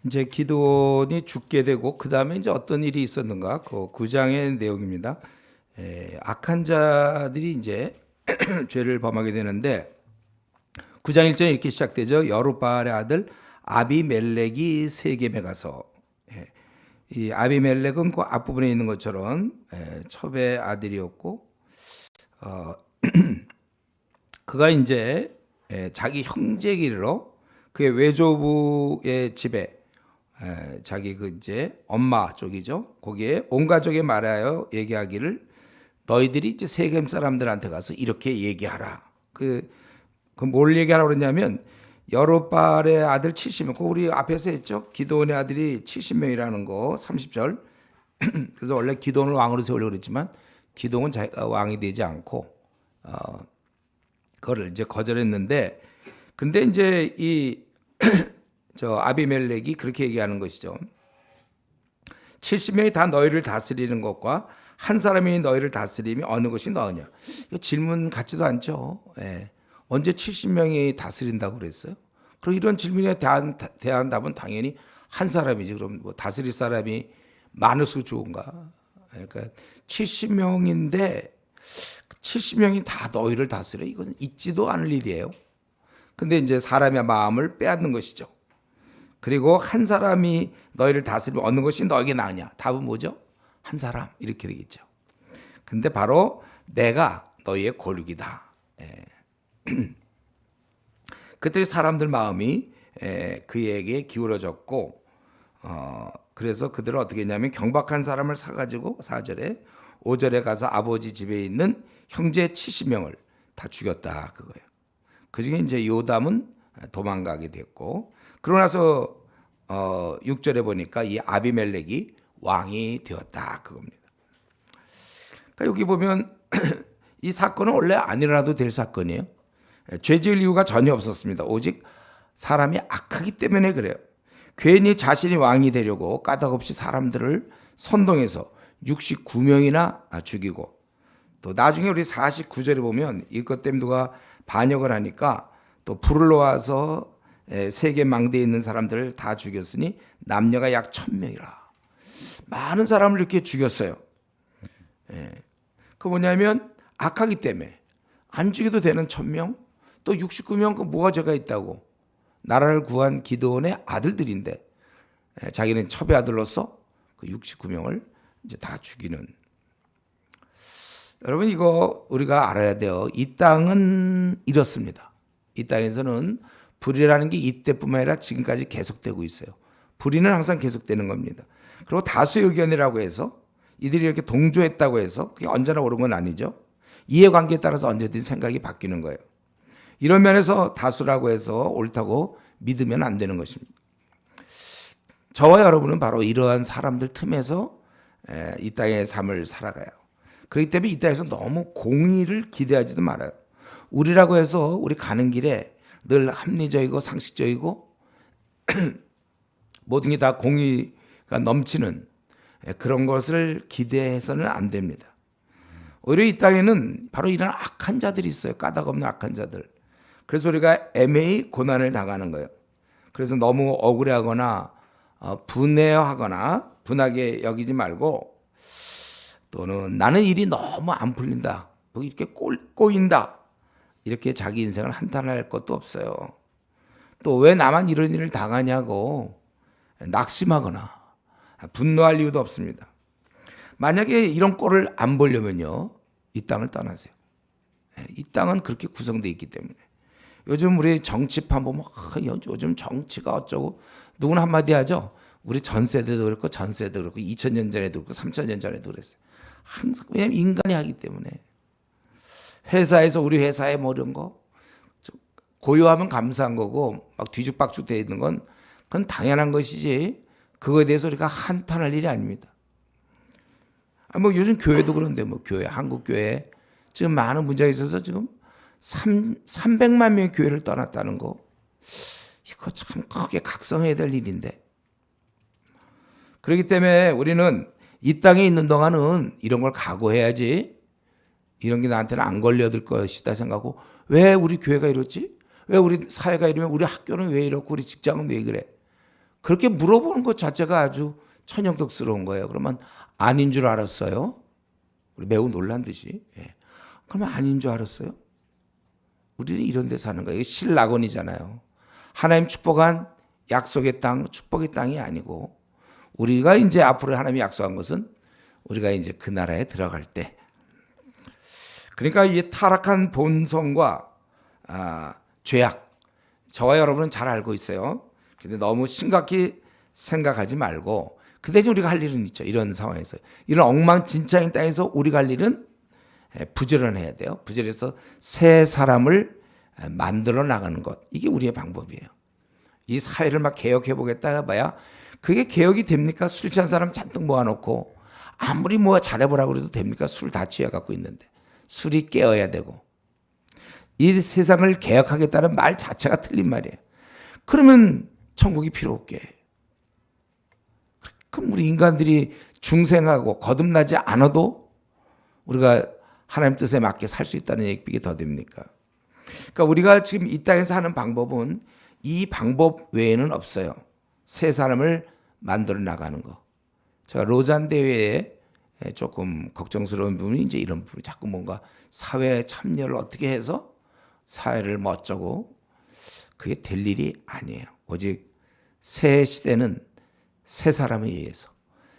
이제 기드온이 죽게 되고 그 다음에 이제 어떤 일이 있었는가 그 9장의 내용입니다. 악한 자들이 이제 죄를 범하게 되는데 9장 1절에 이렇게 시작되죠. 여룻바알의 아들 아비멜렉이 세겜에 가서 이 아비멜렉은 그 앞부분에 있는 것처럼 첩의 아들이었고 그가 이제 자기 형제기로 그의 외조부의 집에 자기 그 이제 엄마 쪽이죠. 거기에 온 가족에 말하여 얘기하기를 너희들이 이제 세겜 사람들한테 가서 이렇게 얘기하라. 뭘 얘기하라고 그러냐면 여룻바알의 아들 70명. 그 우리 앞에서 했죠. 기드온의 아들이 70명이라는 거 30절. 그래서 원래 기드온을 왕으로 세우려고 그랬지만 기드온은 왕이 되지 않고 그거를 이제 거절했는데 근데 이제 이 저 아비멜렉이 그렇게 얘기하는 것이죠. 70명이 다 너희를 다스리는 것과 한 사람이 너희를 다스림이 어느 것이 너으냐. 이거 질문 같지도 않죠. 언제 70명이 다스린다고 그랬어요? 그럼 이런 질문에 대한 답은 당연히 한 사람이지. 그럼 뭐 다스릴 사람이 많을수록 좋은가? 그러니까 70명인데 70명이 다 너희를 다스려. 이건 있지도 않을 일이에요. 근데 이제 사람의 마음을 빼앗는 것이죠. 그리고 한 사람이 너희를 다스리면 어느 것이 너에게 나으냐? 답은 뭐죠? 한 사람 이렇게 되겠죠. 근데 바로 내가 너희의 골육이다. 그때 사람들 마음이 그에게 기울어졌고 그래서 그들은 어떻게 했냐면 경박한 사람을 사가지고 4절에 5절에 가서 아버지 집에 있는 형제 70명을 다 죽였다 그거예요. 그중에 이제 요담은 도망가게 됐고 그러고 나서 6절에 보니까 이 아비멜렉이 왕이 되었다 그겁니다. 그러니까 여기 보면 이 사건은 원래 안 일어나도 될 사건이에요. 죄 지을 이유가 전혀 없었습니다. 오직 사람이 악하기 때문에 그래요. 괜히 자신이 왕이 되려고 까닭없이 사람들을 선동해서 69명이나 죽이고 또 나중에 우리 49절에 보면 이것 때문에 누가 반역을 하니까 또 불을 놓아서 세계 망대에 있는 사람들을 다 죽였으니 남녀가 약 1000명이라. 많은 사람을 이렇게 죽였어요. 그 뭐냐면 악하기 때문에 안 죽여도 되는 1000명 또 69명 그 뭐가 죄가 있다고 나라를 구한 기드온의 아들들인데 자기는 첩의 아들로서 그 69명을 이제 다 죽이는. 여러분 이거 우리가 알아야 돼요. 이 땅은 이렇습니다. 이 땅에서는 불의라는 게 이때뿐만 아니라 지금까지 계속되고 있어요. 불의는 항상 계속되는 겁니다. 그리고 다수의 의견이라고 해서 이들이 이렇게 동조했다고 해서 그게 언제나 옳은 건 아니죠. 이해관계에 따라서 언제든지 생각이 바뀌는 거예요. 이런 면에서 다수라고 해서 옳다고 믿으면 안 되는 것입니다. 저와 여러분은 바로 이러한 사람들 틈에서 이 땅의 삶을 살아가요. 그렇기 때문에 이 땅에서 너무 공의를 기대하지도 말아요. 우리라고 해서 우리 가는 길에 늘 합리적이고 상식적이고 모든 게 다 공의가 넘치는 그런 것을 기대해서는 안 됩니다. 오히려 이 땅에는 바로 이런 악한 자들이 있어요. 까닭 없는 악한 자들. 그래서 우리가 애매히 고난을 당하는 거예요. 그래서 너무 억울해하거나 분해하거나 분하게 여기지 말고 또는 나는 일이 너무 안 풀린다. 이렇게 꼬인다. 이렇게 자기 인생을 한탄할 것도 없어요. 또 왜 나만 이런 일을 당하냐고 낙심하거나 분노할 이유도 없습니다. 만약에 이런 꼴을 안 보려면요. 이 땅을 떠나세요. 이 땅은 그렇게 구성되어 있기 때문에. 요즘 우리 정치판 보면 요즘 정치가 어쩌고 누구나 한마디 하죠. 우리 전 세대도 그렇고 전 세대도 그렇고 2000년 전에도 그렇고 3000년 전에도 그랬어요. 항상 왜냐하면 인간이 하기 때문에. 회사에서 우리 회사에 뭐 이런 거 고요하면 감사한 거고 막 뒤죽박죽 돼 있는 건 그건 당연한 것이지 그거에 대해서 우리가 한탄할 일이 아닙니다. 뭐 요즘 교회도 그런데 뭐 교회 한국 교회 지금 많은 문제가 있어서 지금 300만 명의 교회를 떠났다는 거 이거 참 크게 각성해야 될 일인데 그렇기 때문에 우리는 이 땅에 있는 동안은 이런 걸 각오해야지 이런 게 나한테는 안 걸려들 것이다 생각하고 왜 우리 교회가 이렇지? 왜 우리 사회가 이러면 우리 학교는 왜 이렇고 우리 직장은 왜 그래? 그렇게 물어보는 것 자체가 아주 천연덕스러운 거예요. 그러면 아닌 줄 알았어요? 우리 매우 놀란 듯이. 예. 그러면 아닌 줄 알았어요? 우리는 이런 데 사는 거예요. 이게 신락원이잖아요. 하나님 축복한 약속의 땅, 축복의 땅이 아니고 우리가 이제 앞으로 하나님이 약속한 것은 우리가 이제 그 나라에 들어갈 때. 그러니까 이 타락한 본성과 죄악, 저와 여러분은 잘 알고 있어요. 근데 너무 심각히 생각하지 말고 그 대신 우리가 할 일은 있죠. 이런 상황에서. 이런 엉망진창인 땅에서 우리가 할 일은 부지런해야 돼요. 부지런해서 새 사람을 만들어 나가는 것. 이게 우리의 방법이에요. 이 사회를 막 개혁해 보겠다 해봐야 그게 개혁이 됩니까? 술 취한 사람 잔뜩 모아놓고 아무리 뭐 잘해보라고 그래도 됩니까? 술 다 취해갖고 있는데. 술이 깨어야 되고. 이 세상을 개혁하겠다는 말 자체가 틀린 말이에요. 그러면 천국이 필요 없게. 그럼 우리 인간들이 중생하고 거듭나지 않아도 우리가 하나님 뜻에 맞게 살 수 있다는 얘기가 더 됩니까? 그러니까 우리가 지금 이 땅에서 하는 방법은 이 방법 외에는 없어요. 새 사람을 만들어 나가는 거. 제가 로잔 대회에 조금 걱정스러운 부분이 이제 이런 부분. 자꾸 뭔가 사회 참여를 어떻게 해서 사회를 멋져고 그게 될 일이 아니에요. 오직 새 시대는 새 사람에 의해서,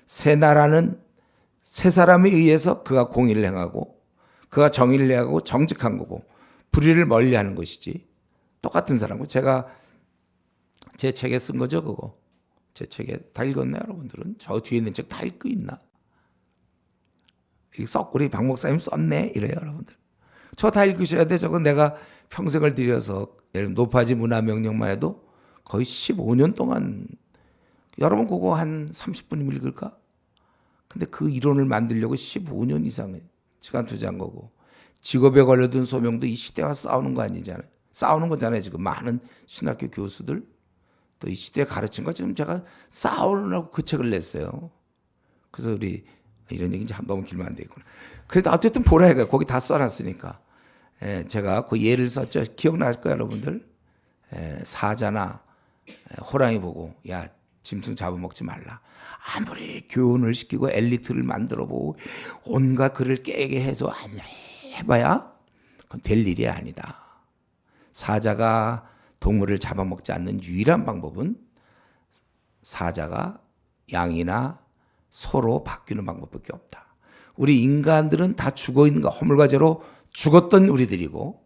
새 나라는 새 사람에 의해서 그가 공의를 행하고 그가 정의를 행하고 정직한 거고 불의를 멀리하는 것이지. 똑같은 사람고 제가 제 책에 쓴 거죠, 그거. 제 책에 다 읽었나요, 여러분들은? 저 뒤에 있는 책 다 읽고 있나? 우리 박 목사님 썼네 이래요, 여러분들. 저 다 읽으셔야 돼. 저건 내가 평생을 들여서 노파지 문화명령만 해도 거의 15년 동안 여러분 그거 한 30분이면 읽을까? 근데 그 이론을 만들려고 15년 이상의 시간 투자한 거고 직업에 걸려든 소명도 이 시대와 싸우는 거 아니잖아요. 싸우는 거잖아요. 지금 많은 신학교 교수들 또 이 시대에 가르친 거 지금 제가 싸우려고 그 책을 냈어요. 그래서 우리 이런 얘기 이제 너무 길면 안 되겠구나. 그래도 어쨌든 보라 해요. 거기 다 써놨으니까. 제가 그 예를 썼죠. 기억날 거예요, 여러분들. 사자나 호랑이 보고 야 짐승 잡아먹지 말라. 아무리 교훈을 시키고 엘리트를 만들어보고 온갖 글을 깨게 해서 아무리 해봐야 그건 될 일이 아니다. 사자가 동물을 잡아먹지 않는 유일한 방법은 사자가 양이나 소로 바뀌는 방법밖에 없다. 우리 인간들은 다 죽어있는 거 허물과 죄로 죽었던 우리들이고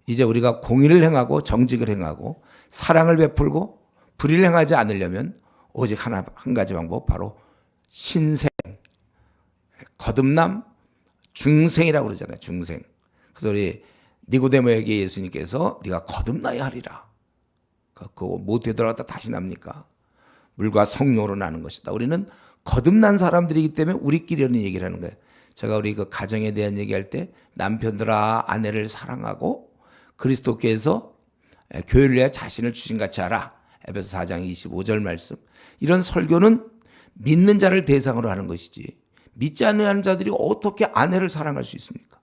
이제 우리가 공의를 행하고 정직을 행하고 사랑을 베풀고 불의를 행하지 않으려면 오직 한 가지 방법 바로 신생, 거듭남, 중생이라고 그러잖아요. 중생. 그래서 우리 니고데모에게 예수님께서 네가 거듭나야 하리라. 그거 못 되돌아갔다 다시 납니까? 물과 성령으로 나는 것이다. 우리는 거듭난 사람들이기 때문에 우리끼리는 얘기를 하는 거예요. 제가 우리 그 가정에 대한 얘기할 때 남편들아 아내를 사랑하고 그리스도께서 교회를 위해 자신을 주신같이 하라. 에베소 4장 25절 말씀. 이런 설교는 믿는 자를 대상으로 하는 것이지 믿지 않는 자들이 어떻게 아내를 사랑할 수 있습니까?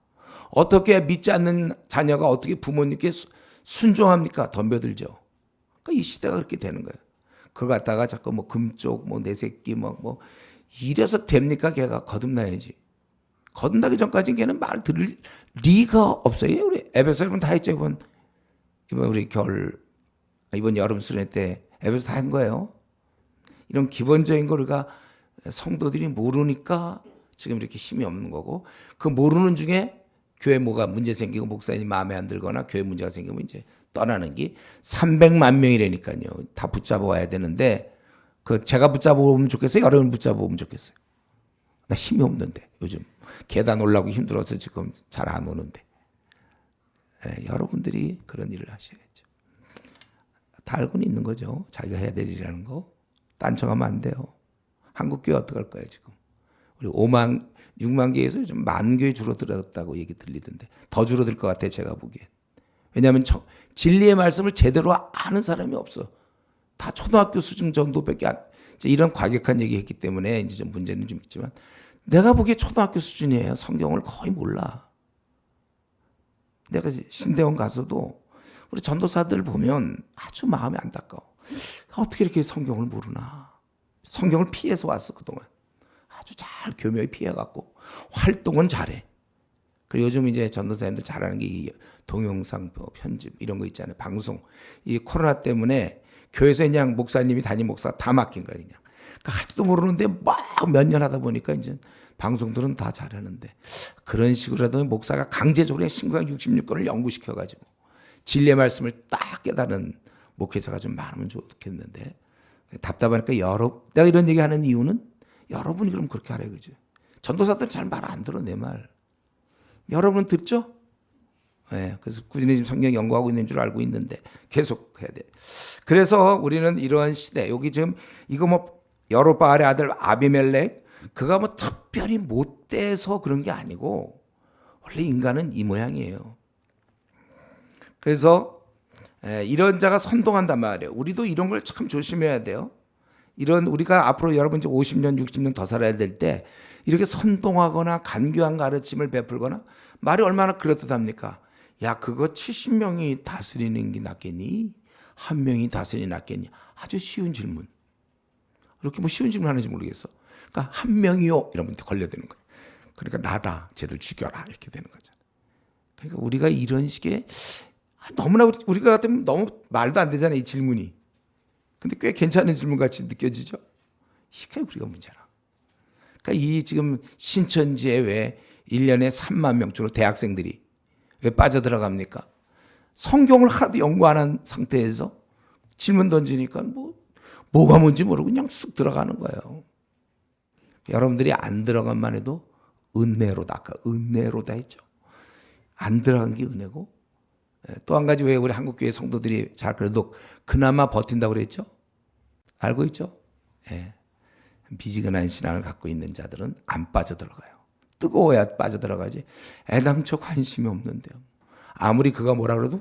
어떻게 믿지 않는 자녀가 어떻게 부모님께 순종합니까? 덤벼들죠. 그러니까 이 시대가 그렇게 되는 거예요. 그걸 갖다가 자꾸 뭐 금쪽, 뭐 내 새끼, 뭐 이래서 됩니까? 걔가 거듭나야지. 거듭나기 전까지 걔는 말 들을 리가 없어요. 우리 에베소 여러분 다 했죠. 이번 우리 이번 여름 수련 때 에베소 다 한 거예요. 이런 기본적인 걸 우리가 성도들이 모르니까 지금 이렇게 힘이 없는 거고 그 모르는 중에 교회 뭐가 문제 생기고 목사님 마음에 안 들거나 교회 문제가 생기면 이제 떠나는 게 300만 명이라니까요. 다 붙잡아 와야 되는데 그 제가 붙잡아 오면 좋겠어요? 여러분 붙잡아 오면 좋겠어요? 나 힘이 없는데 요즘 계단 올라오기 힘들어서 지금 잘 안 오는데 여러분들이 그런 일을 하셔야죠. 다 알고는 있는 거죠. 자기가 해야 될 일이라는 거. 딴청하면 안 돼요. 한국교회 어떡할 거예요 지금. 우리 6만 개에서 요즘 10,000교회 줄어들었다고 얘기 들리던데 더 줄어들 것 같아요. 제가 보기엔. 왜냐하면 진리의 말씀을 제대로 아는 사람이 없어. 다 초등학교 수준 정도밖에 이런 과격한 얘기 했기 때문에 이제 좀 문제는 좀 있지만 내가 보기에 초등학교 수준이에요. 성경을 거의 몰라. 내가 신대원 가서도 우리 전도사들 보면 아주 마음이 안타까워. 어떻게 이렇게 성경을 모르나? 성경을 피해서 왔어 그동안. 아주 잘 교묘히 피해갖고 활동은 잘해. 그리고 요즘 이제 전도사님들 잘하는 게 이 동영상 편집 이런 거 있잖아요. 방송. 이 코로나 때문에 교회에서 그냥 목사님이 담임 목사 다 맡긴 거야 그냥. 그러니까 할 줄도 모르는데 막 몇 년 하다 보니까 이제 방송들은 다 잘하는데 그런 식으로라도 목사가 강제적으로 신구약 66권을 연구시켜가지고 진리의 말씀을 딱 깨달은 목회자가 좀 많으면 좋겠는데 답답하니까 내가 이런 얘기하는 이유는 여러분이 그럼 그렇게 하라 그죠. 전도사들 잘 말 안 들어 내 말. 여러분 듣죠? 네, 그래서 꾸준히 지금 성경 연구하고 있는 줄 알고 있는데 계속 해야 돼. 그래서 우리는 이러한 시대 여기 지금 이거 뭐 여로바알의 아들 아비멜렉 그가 뭐 특별히 못돼서 그런 게 아니고 원래 인간은 이 모양이에요. 그래서 이런 자가 선동한단 말이에요. 우리도 이런 걸 참 조심해야 돼요. 이런 우리가 앞으로 여러분 이제 50년, 60년 더 살아야 될 때 이렇게 선동하거나 간교한 가르침을 베풀거나 말이 얼마나 그렇답니까? 야 그거 70명이 다스리는 게 낫겠니? 한 명이 다스리는 게 낫겠니? 아주 쉬운 질문. 이렇게 뭐 쉬운 질문 하는지 모르겠어. 그러니까 한 명이요 이러면 걸려드는 거예요. 그러니까 나다 쟤들 죽여라 이렇게 되는 거잖아요. 그러니까 우리가 이런 식의 너무나 우리가 같으면 너무 말도 안 되잖아요 이 질문이. 근데 꽤 괜찮은 질문 같이 느껴지죠. 이게 우리가 문제라. 그러니까 이 지금 신천지에 왜 1년에 3만 명 주로 대학생들이 왜 빠져들어갑니까? 성경을 하나도 연구 안 한 상태에서 질문 던지니까 뭐가 뭔지 모르고 그냥 쑥 들어가는 거예요. 여러분들이 안 들어간만 해도 은혜로다. 아까 은혜로다 했죠. 안 들어간 게 은혜고 또 한 가지 왜 우리 한국교회 성도들이 잘 그래도 그나마 버틴다고 그랬죠? 알고 있죠? 예. 미지근한 신앙을 갖고 있는 자들은 안 빠져들어가요. 뜨거워야 빠져들어가지. 애당초 관심이 없는데요. 아무리 그가 뭐라 그래도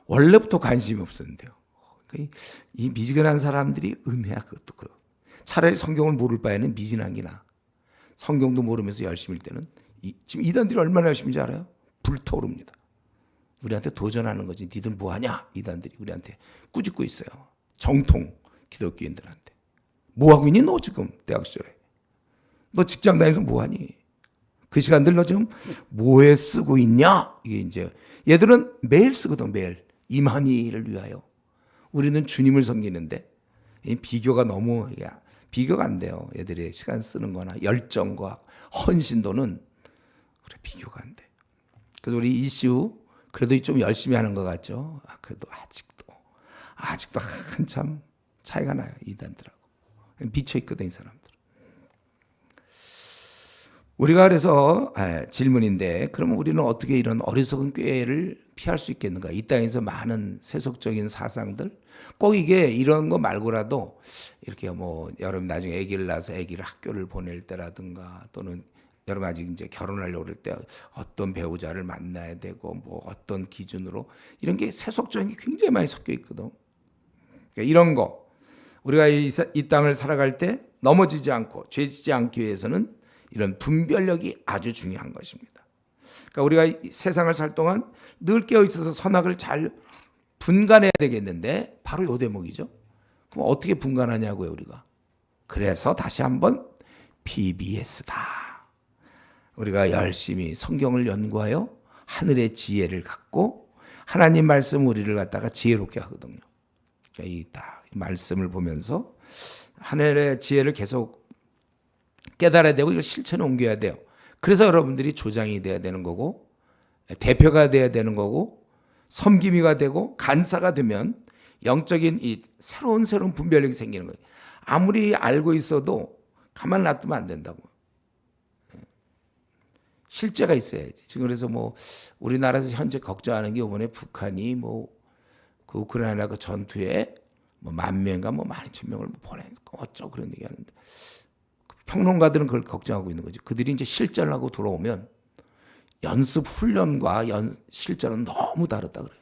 원래부터 관심이 없었는데요. 이 미지근한 사람들이 은혜야 그것도 그. 차라리 성경을 모를 바에는 미진한 게 나아. 성경도 모르면서 열심일 때는 지금 이단들이 얼마나 열심인지 알아요? 불타오릅니다. 우리한테 도전하는 거지. 니들 뭐하냐? 이단들이 우리한테 꾸짖고 있어요. 정통 기독교인들한테. 뭐하고 있니 너 지금 대학 시절에? 너 직장 다니면서 뭐하니? 그 시간들 너 지금 뭐에 쓰고 있냐? 이게 이제 얘들은 매일 쓰거든 매일. 임한이를 위하여. 우리는 주님을 섬기는데 비교가 너무 비교가 안 돼요. 얘들이 시간 쓰는 거나 열정과 헌신도는 그래 비교가 안 돼. 그래서 우리 이슈 그래도 좀 열심히 하는 것 같죠. 그래도 아직도 한참 차이가 나요. 이단들하고. 미쳐 있거든 이 사람들. 우리가 그래서 질문인데 그러면 우리는 어떻게 이런 어리석은 꾀를 피할 수 있겠는가? 이 땅에서 많은 세속적인 사상들 꼭 이게 이런 거 말고라도 이렇게 뭐 여러분 나중에 아기를 낳아서 아기를 학교를 보낼 때라든가 또는 여러분 아직 이제 결혼하려고 그럴 때 어떤 배우자를 만나야 되고 뭐 어떤 기준으로 이런 게 세속적인 게 굉장히 많이 섞여 있거든. 그러니까 이런 거 우리가 이 땅을 살아갈 때 넘어지지 않고 죄지지 않기 위해서는 이런 분별력이 아주 중요한 것입니다. 그러니까 우리가 이 세상을 살 동안 늘 깨어 있어서 선악을 잘 분간해야 되겠는데 바로 요 대목이죠. 그럼 어떻게 분간하냐고요 우리가. 그래서 다시 한번 PBS다. 우리가 열심히 성경을 연구하여 하늘의 지혜를 갖고 하나님 말씀 우리를 갖다가 지혜롭게 하거든요. 그러니까 이 말씀을 보면서 하늘의 지혜를 계속 깨달아야 되고 이걸 실천에 옮겨야 돼요. 그래서 여러분들이 조장이 돼야 되는 거고 대표가 돼야 되는 거고 섬김이가 되고 간사가 되면 영적인 이 새로운 분별력이 생기는 거예요. 아무리 알고 있어도 가만 놔두면 안 된다고. 실제가 있어야지. 지금 그래서 뭐 우리나라에서 현재 걱정하는 게 이번에 북한이 뭐 그 우크라이나 그 전투에 뭐 10,000명인가 뭐 12,000명을 보낸 거 어쩌고 그런 얘기하는데 평론가들은 그걸 걱정하고 있는 거지. 그들이 이제 실전을 하고 돌아오면 연습 훈련과 실전은 너무 다르다 그래요.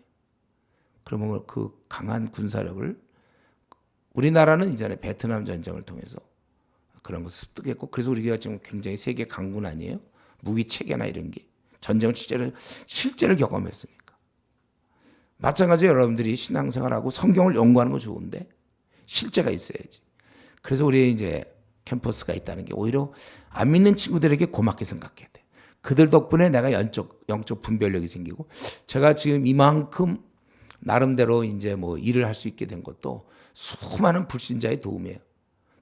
그러면 그 강한 군사력을 우리나라는 이전에 베트남 전쟁을 통해서 그런 거 습득했고 그래서 우리가 지금 굉장히 세계 강군 아니에요? 무기 체계나 이런 게 전쟁을 실제를 경험했으니까. 마찬가지로 여러분들이 신앙생활하고 성경을 연구하는 거 좋은데 실제가 있어야지. 그래서 우리 이제 캠퍼스가 있다는 게 오히려 안 믿는 친구들에게 고맙게 생각해야 돼. 그들 덕분에 내가 영적 분별력이 생기고 제가 지금 이만큼 나름대로 이제 뭐 일을 할 수 있게 된 것도 수많은 불신자의 도움이에요.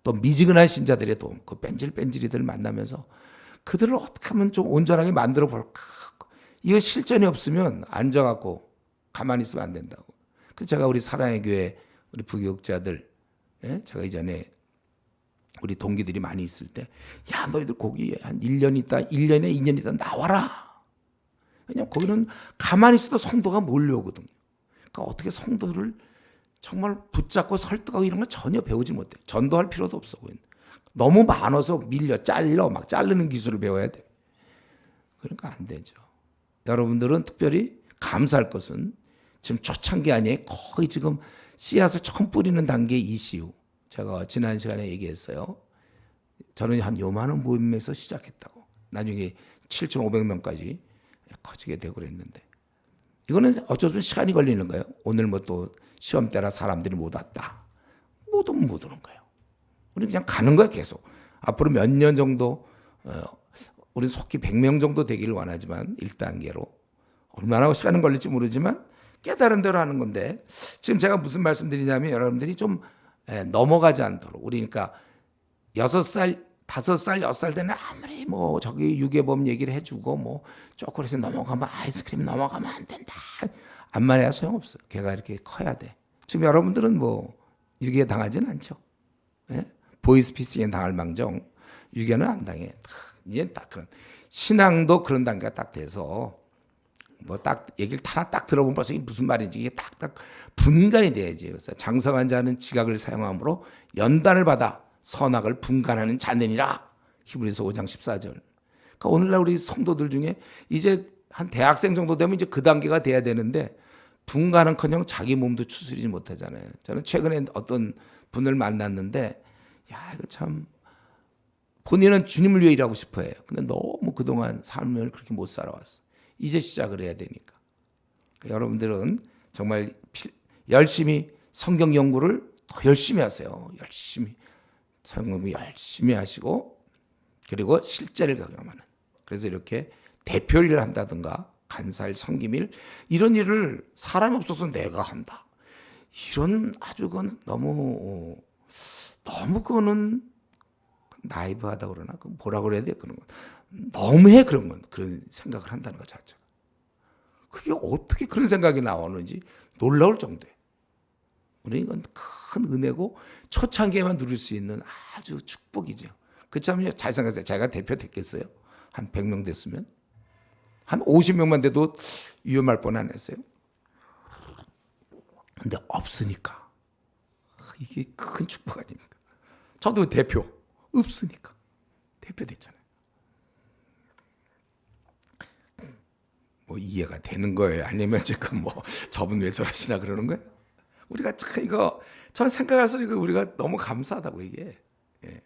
또 미지근한 신자들의 도움, 그 뺀질뺀질이들 만나면서 그들을 어떻게 하면 좀 온전하게 만들어 볼까. 이거 실전이 없으면 앉아갖고 가만히 있으면 안 된다고. 그래서 제가 우리 사랑의 교회 우리 부교육자들, 제가 이전에 우리 동기들이 많이 있을 때, 야 너희들 거기 한 1년 있다, 1년에 2년 있다 나와라. 왜냐면 거기는 가만히 있어도 성도가 몰려오거든요. 그러니까 어떻게 성도를 정말 붙잡고 설득하고 이런 걸 전혀 배우지 못해. 전도할 필요도 없어. 너무 많아서 잘라 막 자르는 기술을 배워야 돼. 그러니까 안 되죠. 여러분들은 특별히 감사할 것은 지금 초창기 아니에요. 거의 지금 씨앗을 처음 뿌리는 단계 이시우. 제가 지난 시간에 얘기했어요. 저는 한 요만한 모임에서 시작했다고. 나중에 7,500명까지 커지게 되고 그랬는데 이거는 어쩌면 시간이 걸리는 거예요. 오늘 뭐 또 시험 때라 사람들이 못 왔다. 못 오면 못 오는 거예요. 우리 그냥 가는 거야 계속. 앞으로 몇 년 정도 우리 속히 100명 정도 되기를 원하지만 1단계로 얼마나 시간은 걸릴지 모르지만 깨달은 대로 하는 건데 지금 제가 무슨 말씀드리냐면 여러분들이 좀 넘어가지 않도록 우리 그러니까 6살, 5살, 6살 되는 아무리 뭐 저기 유괴범 얘기를 해주고 뭐 초콜릿에 넘어가면 아이스크림 넘어가면 안 된다. 암만 해야 소용없어. 걔가 이렇게 커야 돼. 지금 여러분들은 뭐 유괴 당하지는 않죠. 예? 보이스피싱에 당할 망정 유괴는 안 당해. 이제 딱 그런 신앙도 그런 단계가 딱 돼서 뭐 딱 얘기를 하나 딱 들어보면 벌써 이게 무슨 말인지 이게 딱딱 분간이 돼야지. 그래서 장성한 자는 지각을 사용함으로 연단을 받아 선악을 분간하는 자들이라. 히브리서 5장 14절. 그러니까 오늘날 우리 성도들 중에 이제 한 대학생 정도 되면 이제 그 단계가 돼야 되는데 분간은커녕 자기 몸도 추스리지 못하잖아요. 저는 최근에 어떤 분을 만났는데 야 이거 참 본인은 주님을 위해 일하고 싶어해요. 근데 너무 그동안 삶을 그렇게 못 살아왔어. 이제 시작을 해야 되니까. 그러니까 여러분들은 정말 열심히 성경 연구를 더 열심히 하세요. 열심히 성경 열심히 하시고 그리고 실제를 경험하는. 그래서 이렇게 대표일을 한다든가 간사일, 섬김일 이런 일을 사람이 없어서 내가 한다. 이런 아주 그건 너무 그거는 나이브하다 그러나 그 뭐라 그래야 돼 그런 건 너무해 그런 건 그런 생각을 한다는 것 자체가 그게 어떻게 그런 생각이 나오는지 놀라울 정도예요. 우리 이건 큰 은혜고 초창기에만 누릴 수 있는 아주 축복이죠. 그렇다면 잘 생각하세요. 제가 대표 됐겠어요? 한 100명 됐으면 한 50명만 돼도 위험할 뻔 안 했어요. 근데 없으니까 이게 큰 축복 아닙니까? 저도 대표 없으니까 대표 됐잖아요. 뭐 이해가 되는 거예요? 아니면 지금 뭐 저분 왜 저러시나 그러는 거예요? 우리가 참 이거 저는 생각해서 이거 우리가 너무 감사하다고 이게. 예.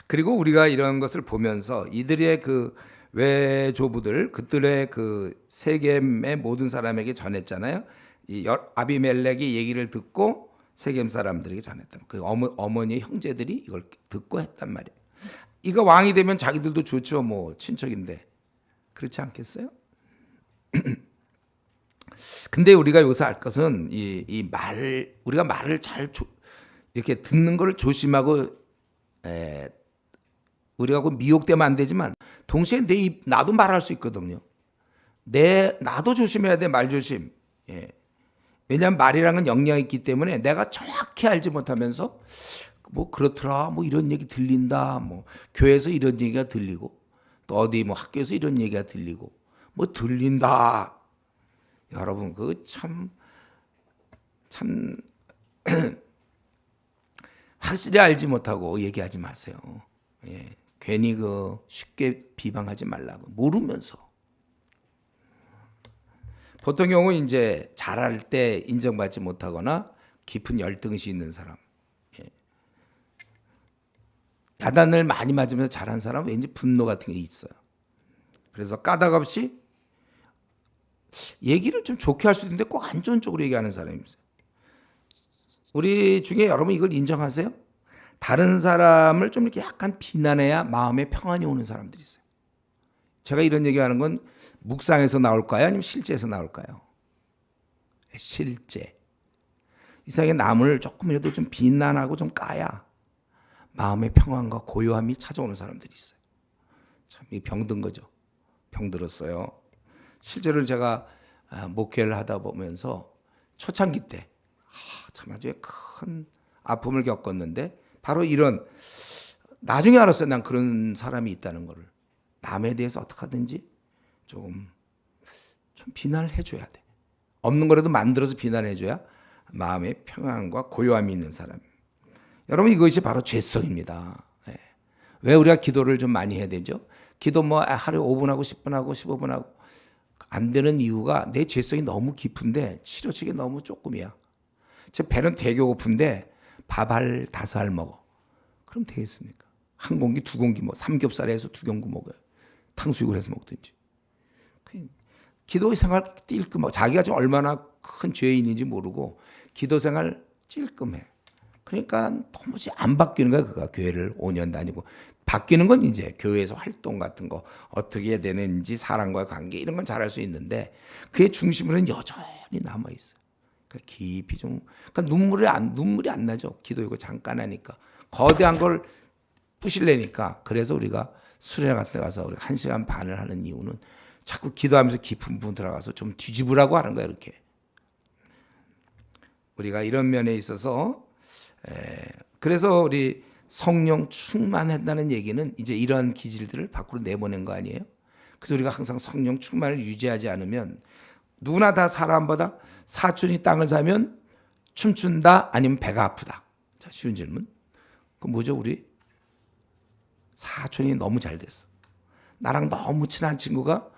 그리고 우리가 이런 것을 보면서 이들의 그 외조부들 그들의 그 세겜의 모든 사람에게 전했잖아요. 이 아비멜렉이 얘기를 듣고 세겜 사람들에게 전했다. 그 어머니의 형제들이 이걸 듣고 했단 말이에요. 이거 왕이 되면 자기들도 좋죠. 뭐 친척인데 그렇지 않겠어요? 근데 우리가 여기서 알 것은 우리가 말을 잘 이렇게 듣는 걸 조심하고 우리가 미혹되면 안 되지만 동시에 나도 말할 수 있거든요. 나도 조심해야 돼. 말 조심. 예. 왜냐하면 말이라는 건 영향이 있기 때문에 내가 정확히 알지 못하면서 뭐 그렇더라, 뭐 이런 얘기 들린다, 뭐 교회에서 이런 얘기가 들리고 또 어디 뭐 학교에서 이런 얘기가 들리고 뭐 들린다. 여러분 그 참 확실히 알지 못하고 얘기하지 마세요. 예. 괜히 그 쉽게 비방하지 말라고 모르면서. 보통 경우 이제 잘할 때 인정받지 못하거나 깊은 열등시 있는 사람, 야단을 많이 맞으면서 잘한 사람 왠지 분노 같은 게 있어요. 그래서 까닭없이 얘기를 좀 좋게 할 수도 있는데 꼭 안 좋은 쪽으로 얘기하는 사람이 있어요. 우리 중에 여러분 이걸 인정하세요? 다른 사람을 좀 이렇게 약간 비난해야 마음에 평안이 오는 사람들이 있어요. 제가 이런 얘기하는 건 묵상에서 나올까요? 아니면 실제에서 나올까요? 실제. 이상하게 남을 조금이라도 좀 비난하고 좀 까야 마음의 평안과 고요함이 찾아오는 사람들이 있어요. 참 이 병든 거죠. 병들었어요. 실제로 제가 목회를 하다 보면서 초창기 때 참 아주 큰 아픔을 겪었는데 바로 이런 나중에 알았어요. 난 그런 사람이 있다는 거를. 남에 대해서 어떻게 하든지 좀 비난을 해줘야 돼. 없는 거라도 만들어서 비난해줘야 마음의 평안과 고요함이 있는 사람. 여러분 이것이 바로 죄성입니다. 왜 우리가 기도를 좀 많이 해야 되죠? 기도 뭐 하루에 5분 하고 10분 하고 15분 하고 안 되는 이유가 내 죄성이 너무 깊은데 치료책이 너무 조금이야. 제 배는 되게 고픈데 밥 알 5알 먹어. 그럼 되겠습니까? 한 공기, 2공기 뭐 삼겹살에 해서 2경구 먹어요. 탕수육을 해서 먹든지. 기도 생활 찔끔하고 자기가 지금 얼마나 큰 죄인인지 모르고 기도 생활 찔끔해. 그러니까 도무지 안 바뀌는 거야. 그가 교회를 5년 다니고. 바뀌는 건 이제 교회에서 활동 같은 거 어떻게 해야 되는지 사람과의 관계 이런 건 잘할 수 있는데 그의 중심으로는 여전히 남아 있어요. 그러니까 깊이 좀 그러니까 눈물이 안 나죠. 기도 이거 잠깐 하니까 거대한 걸 부실래니까. 그래서 우리가 수련회 같은 데 가서 우리 1시간 반을 하는 이유는 자꾸 기도하면서 깊은 부분 들어가서 좀 뒤집으라고 하는 거예요. 이렇게 우리가 이런 면에 있어서 그래서 우리 성령 충만한다는 얘기는 이제 이러한 기질들을 밖으로 내보낸 거 아니에요? 그래서 우리가 항상 성령 충만을 유지하지 않으면 누구나 다 사람보다 사촌이 땅을 사면 춤춘다 아니면 배가 아프다. 자, 쉬운 질문. 그 뭐죠? 우리 사촌이 너무 잘 됐어. 나랑 너무 친한 친구가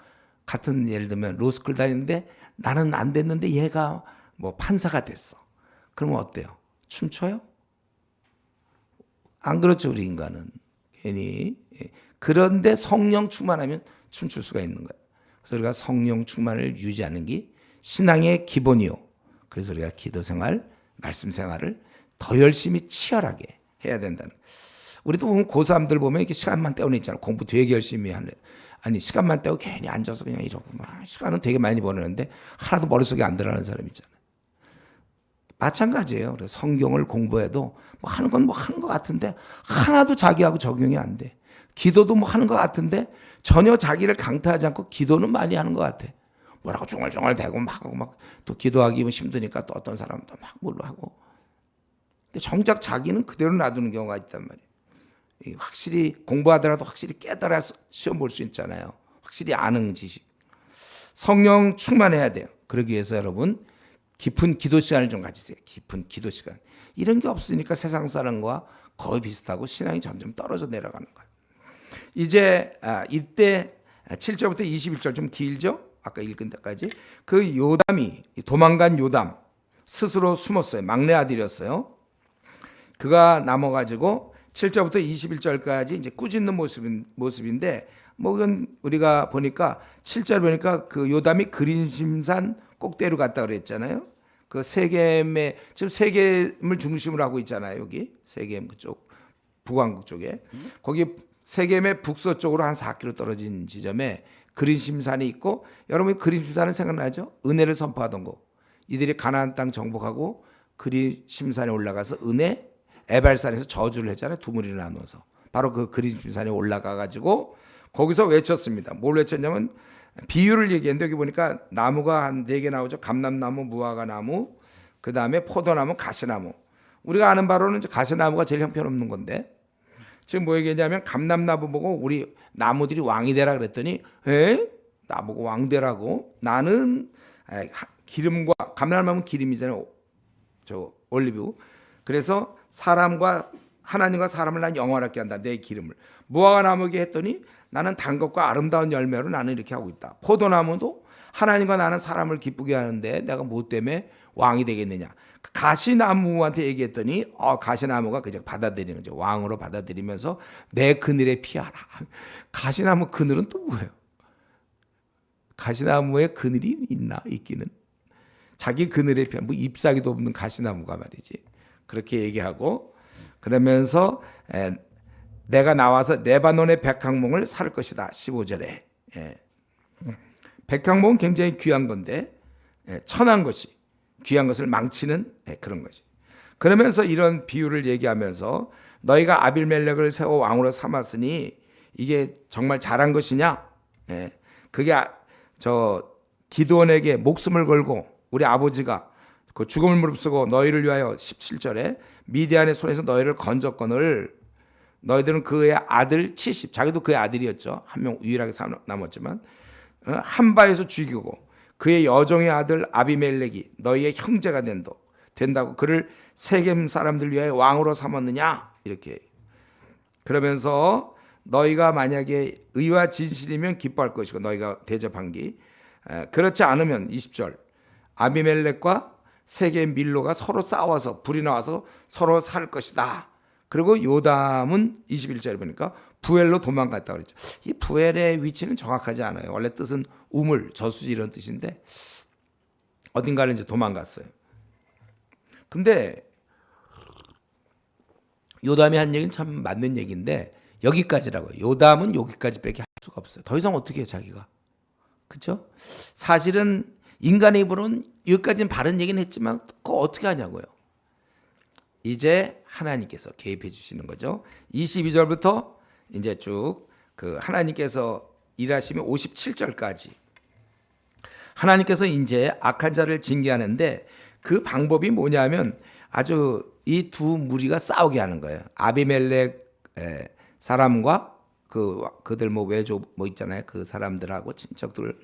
같은 예를 들면 로스쿨 다니는데 나는 안 됐는데 얘가 뭐 판사가 됐어. 그러면 어때요? 춤춰요? 안 그렇죠, 우리 인간은. 괜히. 그런데 성령 충만하면 춤출 수가 있는 거예요. 그래서 우리가 성령 충만을 유지하는 게 신앙의 기본이요. 그래서 우리가 기도 생활, 말씀 생활을 더 열심히 치열하게 해야 된다는. 우리도 보면 고3들 보면 이렇게 시간만 때우는 있잖아. 공부 되게 열심히 하는. 아니 시간만 때우고 괜히 앉아서 그냥 이러고 막 시간은 되게 많이 보내는데 하나도 머릿속에 안 들어가는 사람 있잖아요. 마찬가지예요. 그래서 성경을 공부해도 뭐 하는 건 뭐 하는 것 같은데 하나도 자기하고 적용이 안 돼. 기도도 뭐 하는 것 같은데 전혀 자기를 강타하지 않고 기도는 많이 하는 것 같아. 뭐라고 중얼중얼 대고 막 하고 막 또 기도하기 힘드니까 또 어떤 사람은 또 막 뭘로 하고. 근데 정작 자기는 그대로 놔두는 경우가 있단 말이에요. 확실히 공부하더라도 확실히 깨달아서 시험 볼 수 있잖아요. 확실히 아는 지식. 성령 충만해야 돼요. 그러기 위해서 여러분 깊은 기도 시간을 좀 가지세요. 깊은 기도 시간. 이런 게 없으니까 세상 사람과 거의 비슷하고 신앙이 점점 떨어져 내려가는 거예요. 이제 이때 7절부터 21절 좀 길죠? 아까 읽은 데까지. 그 요담이 도망간 요담 스스로 숨었어요. 막내 아들이었어요. 그가 남아가지고 7절부터 21절까지 이제 꾸짖는 모습인데 뭐 이건 우리가 보니까 7절 보니까 그 요담이 그린심산 꼭대로 갔다 그랬잖아요. 그 세겜에 지금 세겜을 중심으로 하고 있잖아요. 여기 세겜 그쪽 북왕국 쪽에 거기 세겜의 북서쪽으로 한 4km 떨어진 지점에 그린심산이 있고 여러분이 그린심산은 생각나죠? 은혜를 선포하던 곳. 이들이 가나안 땅 정복하고 그린심산에 올라가서 은혜 에발산에서 저주를 했잖아요. 두 무리를 나눠서 바로 그 그린심산에 올라가 가지고 거기서 외쳤습니다. 뭘 외쳤냐면 비유를 얘기했는데 여기 보니까 나무가 한 4개 나오죠. 감람나무, 무화과나무, 그 다음에 포도나무, 가시나무. 우리가 아는 바로는 이제 가시나무가 제일 형편없는 건데 지금 뭐 얘기했냐면 감람나무 보고 우리 나무들이 왕이 되라 그랬더니 나보고 왕 되라고? 나는 기름과 감람나무는 기름이잖아요. 저 올리브. 그래서 사람과 하나님과 사람을 난 영원하게 한다. 내 기름을. 무화과나무에게 했더니 나는 단 것과 아름다운 열매로 나는 이렇게 하고 있다. 포도나무도 하나님과 나는 사람을 기쁘게 하는데 내가 뭐 때문에 왕이 되겠느냐. 가시나무한테 얘기했더니 가시나무가 그냥 받아들이는 거죠. 왕으로 받아들이면서 내 그늘에 피하라. 가시나무 그늘은 또 뭐예요? 가시나무에 그늘이 있나? 있기는. 자기 그늘에 피하 뭐 잎사귀도 없는 가시나무가 말이지. 그렇게 얘기하고 그러면서 내가 나와서 레바논의 백향목을 살 것이다. 15절에. 백향목은 굉장히 귀한 건데 천한 것이 귀한 것을 망치는 그런 것이. 그러면서 이런 비유를 얘기하면서 너희가 아비멜렉을 세워 왕으로 삼았으니 이게 정말 잘한 것이냐? 그게 저 기드온에게 목숨을 걸고 우리 아버지가 그 죽음을 무릅쓰고 너희를 위하여 17절에 미디안의 손에서 너희를 건졌거늘 너희들은 그의 아들 70 자기도 그의 아들이었죠. 한 명 유일하게 남았지만 한 바에서 죽이고 그의 여종의 아들 아비멜렉이 너희의 형제가 된다고 그를 세겜 사람들 위하여 왕으로 삼았느냐 이렇게. 그러면서 너희가 만약에 의와 진실이면 기뻐할 것이고 너희가 대접한 기 그렇지 않으면 20절 아비멜렉과 세겜 밀로가 서로 싸워서 불이 나와서 서로 살 것이다. 그리고 요담은 21절에 보니까 부엘로 도망갔다 그랬죠. 이 부엘의 위치는 정확하지 않아요. 원래 뜻은 우물, 저수지 이런 뜻인데 어딘가를 이제 도망갔어요. 근데 요담이 한 얘기는 참 맞는 얘기인데 여기까지라고요. 요담은 여기까지밖에 할 수가 없어요. 더 이상 어떻게 해요, 자기가. 그렇죠? 사실은 인간의 입으로는 여기까지는 바른 얘기는 했지만 그거 어떻게 하냐고요. 이제 하나님께서 개입해 주시는 거죠. 22절부터 이제 쭉 그 하나님께서 일하시면 57절까지 하나님께서 이제 악한 자를 징계하는데 그 방법이 뭐냐면 아주 이 두 무리가 싸우게 하는 거예요. 아비멜렉 사람과 그들 뭐 외조 뭐 있잖아요. 그 사람들하고 친척들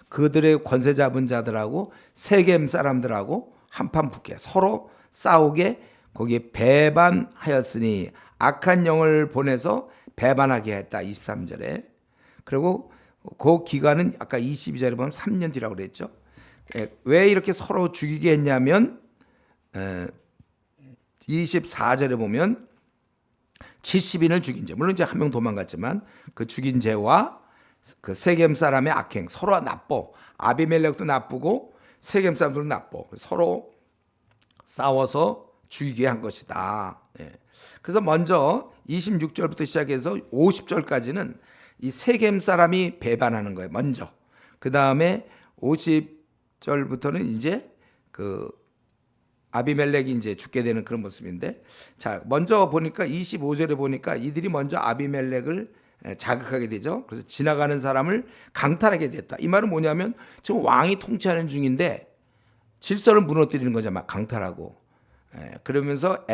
그들의 권세 잡은 자들하고 세겜 사람들하고 한판 붙게 서로 싸우게 거기에 배반하였으니 악한 영을 보내서 배반하게 했다. 23절에. 그리고 그 기간은 아까 22절에 보면 3년 뒤라고 그랬죠. 왜 이렇게 서로 죽이게 했냐면 24절에 보면 70인을 죽인 죄. 물론 이제 한 명 도망갔지만 그 죽인 죄와 그 세겜 사람의 악행 서로 나빠. 아비멜렉도 나쁘고 세겜 사람들도 나빠. 서로 싸워서 죽이게 한 것이다. 그래서 먼저 26절부터 시작해서 50절까지는 이 세겜 사람이 배반하는 거예요. 먼저. 그 다음에 50절부터는 이제 그 아비멜렉이 이제 죽게 되는 그런 모습인데, 자 먼저 보니까 25절에 보니까 이들이 먼저 아비멜렉을 자극하게 되죠. 그래서 지나가는 사람을 강탈하게 됐다. 이 말은 뭐냐면 지금 왕이 통치하는 중인데 질서를 무너뜨리는 거죠. 막 강탈하고. 그러면서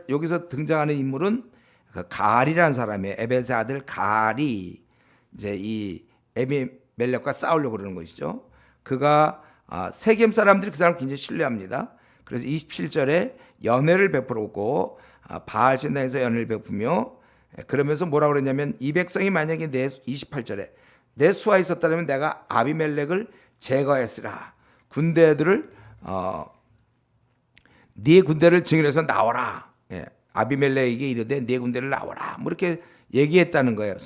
여기서 등장하는 인물은 그 가알이라는 사람이에요. 에벳의 아들 가알이 이제 이 아비멜렉과 싸우려고 그러는 것이죠. 그가 세겜 사람들이 그 사람을 굉장히 신뢰합니다. 그래서 27절에 연회를 베풀었고 바알 신당에서 연회를 베푸며 그러면서 뭐라고 그랬냐면 이 백성이 만약에 28절에 내 수하에 있었다면 내가 아비멜렉을 제거했으라. 군대들을 네 군대를 증인해서 나와라. 아비멜렉에게 이르되 네 군대를 나와라. 뭐 이렇게 얘기했다는 거예요.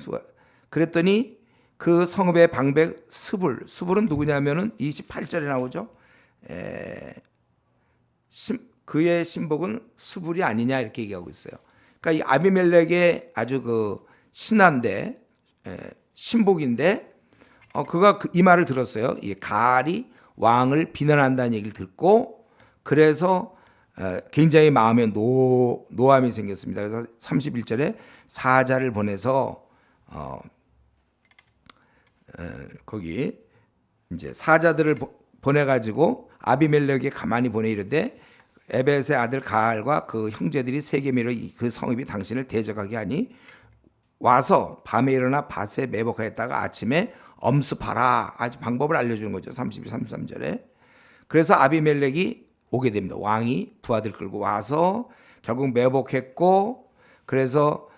그랬더니 그 성읍의 방백 스불은 누구냐면은 28절에 나오죠. 그의 신복은 스불이 아니냐 이렇게 얘기하고 있어요. 그러니까 이 아비멜렉의 아주 그 신하인데 신복인데 그가 이 말을 들었어요. 이 가알이 왕을 비난한다는 얘기를 듣고 그래서 굉장히 마음에 노함이 생겼습니다. 그래서 31절에 사자를 보내서 거기 이제 사자들을 보내가지고 아비멜렉에게 가만히 보내 이르되 에벳의 아들 가알과 그 형제들이 세겜이로 그 성읍이 당신을 대적하게 하니 와서 밤에 일어나 밭에 매복하였다가 아침에 엄습하라. 아주 방법을 알려주는 거죠. 32, 33절에. 그래서 아비멜렉이 오게 됩니다. 왕이 부하들 끌고 와서 결국 매복했고 그래서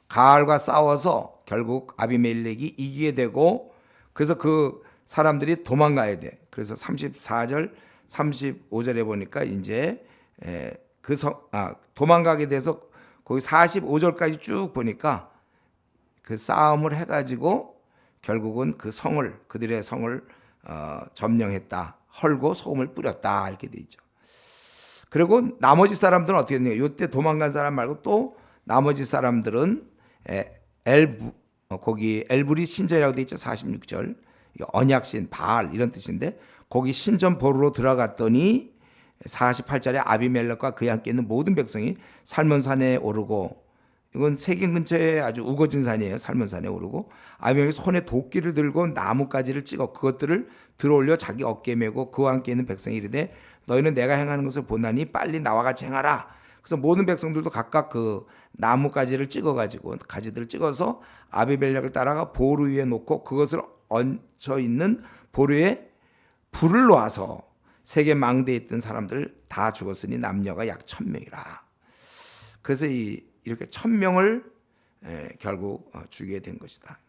가알과 싸워서 결국 아비멜렉이 이기게 되고 그래서 그 사람들이 도망가야 돼. 그래서 34절, 35절에 보니까 이제 도망가게 돼서 거기 45절까지 쭉 보니까 그 싸움을 해가지고 결국은 그들의 성을 점령했다. 헐고 소금을 뿌렸다 이렇게 돼 있죠. 그리고 나머지 사람들은 어떻게 됐냐? 이때 도망간 사람 말고 또 나머지 사람들은 거기 엘브리 신전이라고 돼 있죠. 46절. 언약신 바알 이런 뜻인데 거기 신전 보루로 들어갔더니 48절에 아비멜렉과 그에 함께 있는 모든 백성이 살몬산에 오르고, 이건 세겜 근처에 아주 우거진 산이에요. 살몬산에 오르고 아비멜렉이 손에 도끼를 들고 나뭇가지를 찍어 그것들을 들어올려 자기 어깨에 메고 그와 함께 있는 백성이 이르되 너희는 내가 행하는 것을 보나니 빨리 나와 같이 행하라. 그래서 모든 백성들도 각각 그 나뭇가지를 찍어가지고 가지들을 찍어서 아비멜렉을 따라가 보루 위에 놓고 그것을 얹혀 있는 보루에 불을 놓아서 세계 망대에 있던 사람들 다 죽었으니 남녀가 약 1000명이라. 그래서 이렇게 1000명을 결국 죽이게 된 것이다.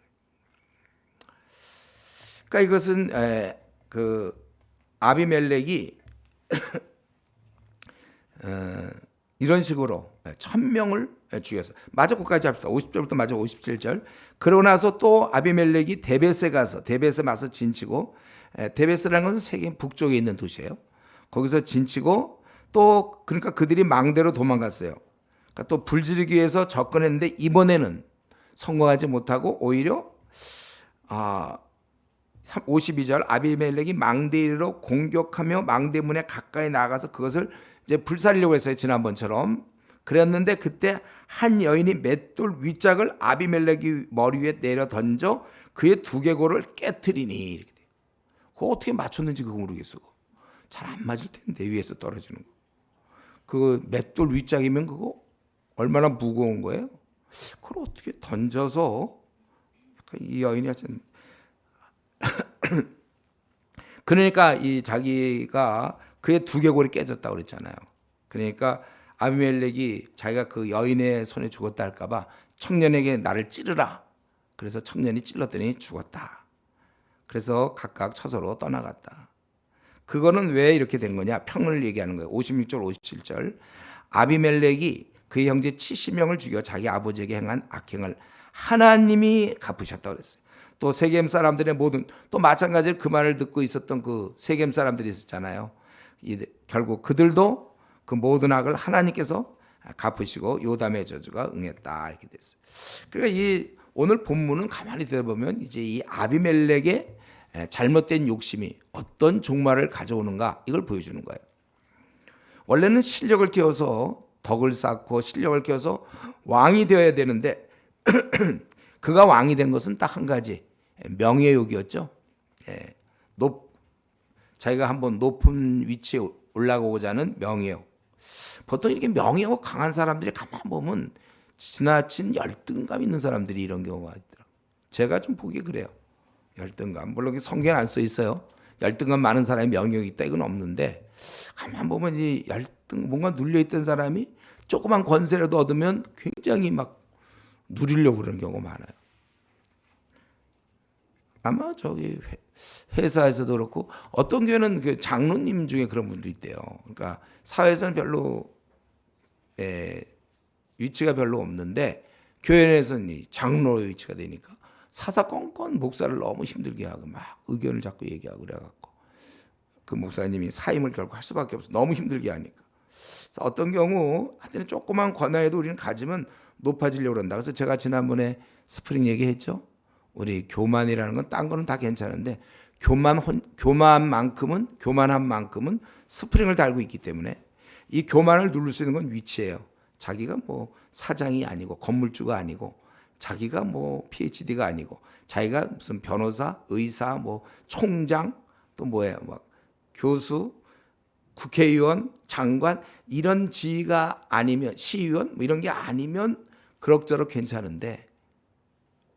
그러니까 이것은 그 아비멜렉이 이런 식으로 1000명을 죽였어. 마저 거기까지 합시다. 50절부터 마저 57절. 그러고 나서 또 아비멜렉이 데벳에 가서 데벳에 맞서 진치고, 데벳이라는 것은 세계 북쪽에 있는 도시예요. 거기서 진치고 또 그러니까 그들이 망대로 도망갔어요. 그러니까 또 불지르기 위해서 접근했는데 이번에는 성공하지 못하고 오히려 52절 아비멜렉이 망대로 공격하며 망대문에 가까이 나가서 그것을 이제 불살리려고 했어요. 지난번처럼. 그랬는데 그때 한 여인이 맷돌 윗짝을 아비멜렉이 머리 위에 내려 던져 그의 두개골을 깨트리니 이렇게 돼요. 그거 어떻게 맞췄는지 그거 모르겠어. 잘 안 맞을 텐데 위에서 떨어지는 거. 그 맷돌 윗짝이면 그거 얼마나 무거운 거예요? 그걸 어떻게 던져서 이 여인이 하여튼 그러니까 이 자기가 그의 두개골이 깨졌다고 그랬잖아요. 그러니까 아비멜렉이 자기가 그 여인의 손에 죽었다 할까봐 청년에게 나를 찌르라. 그래서 청년이 찔렀더니 죽었다. 그래서 각각 처소로 떠나갔다. 그거는 왜 이렇게 된 거냐? 평을 얘기하는 거예요. 56절 57절. 아비멜렉이 그의 형제 70명을 죽여 자기 아버지에게 행한 악행을 하나님이 갚으셨다고 그랬어요. 또 세겜 사람들의 모든, 또 마찬가지로 그 말을 듣고 있었던 그 세겜 사람들이 있었잖아요. 결국 그들도 그 모든 악을 하나님께서 갚으시고 요담의 저주가 응했다 이렇게 됐어요. 그러니까 이 오늘 본문은 가만히 들어보면 이제 이 아비멜렉의 잘못된 욕심이 어떤 종말을 가져오는가 이걸 보여주는 거예요. 원래는 실력을 키워서 덕을 쌓고 실력을 키워서 왕이 되어야 되는데 그가 왕이 된 것은 딱 한 가지, 명예욕이었죠. 자기가 한번 높은 위치에 올라가고자 하는 명예욕. 보통 이렇게 명예욕 강한 사람들이 가만 보면 지나친 열등감 있는 사람들이 이런 경우가 있더라고요. 제가 좀 보기 그래요. 열등감. 물론 성경에 안 써 있어요. 열등감 많은 사람이 명예욕이 있다 이건 없는데 가만 보면 이 뭔가 눌려있던 사람이 조그만 권세라도 얻으면 굉장히 막 누리려고 그러는 경우가 많아요. 아마 저기 회사에서도 그렇고 어떤 교회는 그 장로님 중에 그런 분도 있대요. 그러니까 사회에서는 별로 위치가 별로 없는데 교회 내에서는 이 장로의 위치가 되니까 사사건건 목사를 너무 힘들게 하고 막 의견을 자꾸 얘기하고 그래갖고 그 목사님이 사임을 결국 할 수밖에 없어. 너무 힘들게 하니까. 그래서 어떤 경우 하여튼 조그만 권한에도 우리는 가지면 높아지려고 그런다. 그래서 제가 지난번에 스프링 얘기했죠. 우리 교만이라는 건 딴 거는 다 괜찮은데 교만한 만큼은 스프링을 달고 있기 때문에 이 교만을 누를 수 있는 건 위치예요. 자기가 뭐 사장이 아니고 건물주가 아니고 자기가 뭐 PhD가 아니고 자기가 무슨 변호사, 의사, 뭐 총장 또 뭐예요, 막 교수, 국회의원, 장관 이런 지위가 아니면 시의원 뭐 이런 게 아니면 그럭저럭 괜찮은데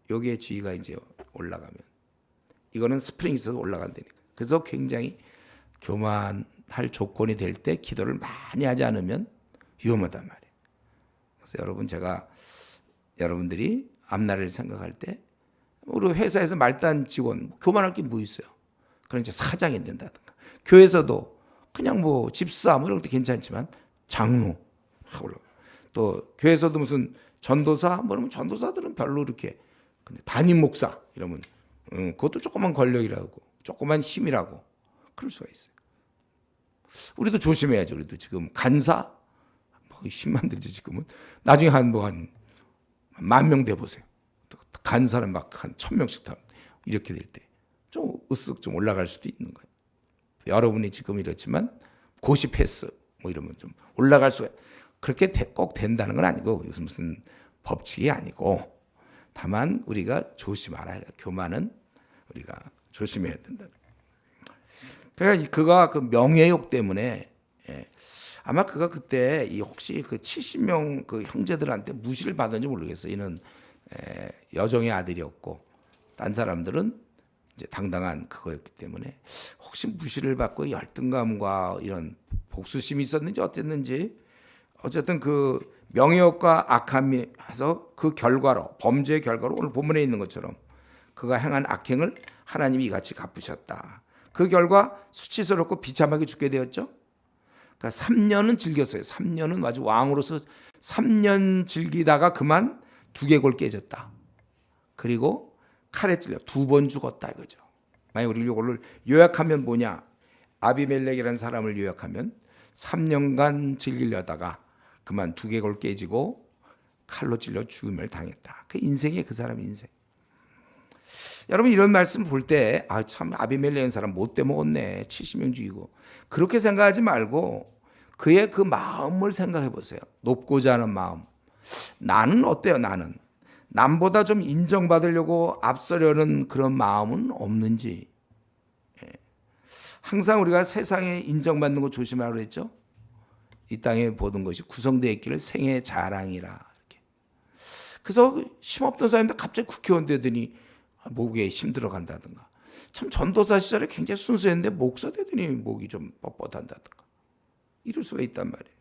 여기에 지위가 이제 올라가면 이거는 스프링이 있어서 올라간다니까. 그래서 굉장히 교만할 조건이 될 때 기도를 많이 하지 않으면 위험하단 말이에요. 그래서 여러분 제가 여러분들이 앞날을 생각할 때 우리 회사에서 말단 직원 교만할 게 뭐 있어요? 그런 이제 사장이 된다든가 교회에서도 그냥 뭐 집사 뭐 이런 것도 괜찮지만 장로 또 교회에서도 무슨 전도사 뭐 이러면 전도사들은 별로 이렇게 근데 담임 목사 이러면 그것도 조그만 권력이라고 조그만 힘이라고 그럴 수가 있어요. 우리도 조심해야죠. 우리도 지금 간사 뭐 10만 들지 지금은 나중에 한 뭐 한 10,000명 돼 보세요. 간사는 막 한 1,000명씩 다 이렇게 될 때 좀 으쓱 좀 올라갈 수도 있는 거예요. 여러분이 지금 이렇지만 고시 패스 뭐 이러면 좀 올라갈 수가 그렇게 꼭 된다는 건 아니고 이것은 무슨 법칙이 아니고 다만 우리가 조심하라. 교만은 우리가 조심해야 된다. 그러니까 그가 그 명예욕 때문에 아마 그가 그때 이 혹시 그 70명 그 형제들한테 무시를 받았는지 모르겠어요. 이는 여종의 아들이었고 딴 사람들은 이제 당당한 그거였기 때문에 혹시 무시를 받고 열등감과 이런 복수심이 있었는지 어땠는지 어쨌든 그 명예욕과 악함이 해서 그 결과로 범죄의 결과로 오늘 본문에 있는 것처럼 그가 행한 악행을 하나님이 이같이 갚으셨다. 그 결과 수치스럽고 비참하게 죽게 되었죠. 그러니까 3년은 즐겼어요. 3년은 아주 왕으로서 3년 즐기다가 그만 두개골 깨졌다. 그리고 칼에 찔려 2번 죽었다 이거죠. 만약 우리 이거를 요약하면 뭐냐? 아비멜렉이라는 사람을 요약하면 3년간 즐기려다가 그만 두개골 깨지고 칼로 찔려 죽음을 당했다. 그 인생이 그 사람 인생. 여러분 이런 말씀 볼 때 참 아비멜렉이라는 사람 못돼 먹었네. 70명 죽이고. 그렇게 생각하지 말고 그의 그 마음을 생각해 보세요. 높고자 하는 마음. 나는 어때요? 나는 남보다 좀 인정받으려고 앞서려는 그런 마음은 없는지. 항상 우리가 세상에 인정받는 거 조심하라고 그랬죠. 이 땅에 보던 것이 구성되어 있기를 생의 자랑이라. 이렇게. 그래서 힘없던 사람인데 갑자기 국회의원 되더니 목에 힘 들어간다든가. 참 전도사 시절에 굉장히 순수했는데 목사 되더니 목이 좀 뻣뻣한다든가. 이럴 수가 있단 말이에요.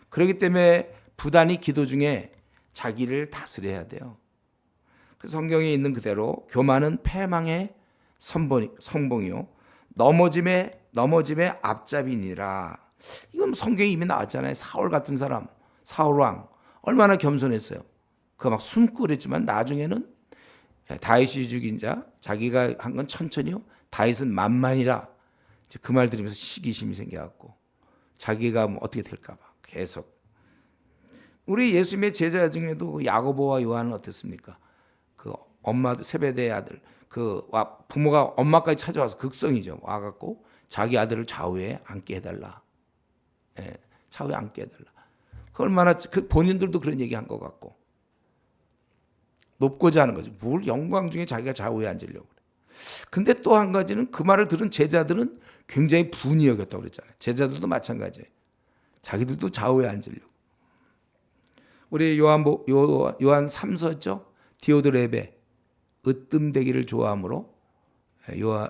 그렇기 때문에 부단히 기도 중에 자기를 다스려야 돼요. 그 성경에 있는 그대로 교만은 패망의 성봉이요 넘어짐의 앞잡이니라. 이건 성경에 이미 나왔잖아요. 사울 같은 사람, 사울 왕 얼마나 겸손했어요. 그 막 숨고 그랬지만 나중에는 다윗이 죽인 자 자기가 한 건 천천히요. 다윗은 만만이라. 그 말 들으면서 시기심이 생겨갖고 자기가 뭐 어떻게 될까 봐 계속. 우리 예수님의 제자 중에도 야고보와 요한은 어땠습니까? 그 엄마 세베대의 아들 그 부모가 엄마까지 찾아와서 극성이죠. 와갖고 자기 아들을 좌우에 앉게 해달라. 좌우에 앉게 해달라. 그 얼마나 그 본인들도 그런 얘기한 것 같고 높고자 하는 거죠. 뭘 영광 중에 자기가 좌우에 앉으려고 그래. 근데 또 한 가지는 그 말을 들은 제자들은 굉장히 분이 여겼다고 그랬잖아요. 제자들도 마찬가지예요. 자기들도 좌우에 앉으려고. 우리 요한 3서죠. 디오드레베 으뜸되기를 좋아함으로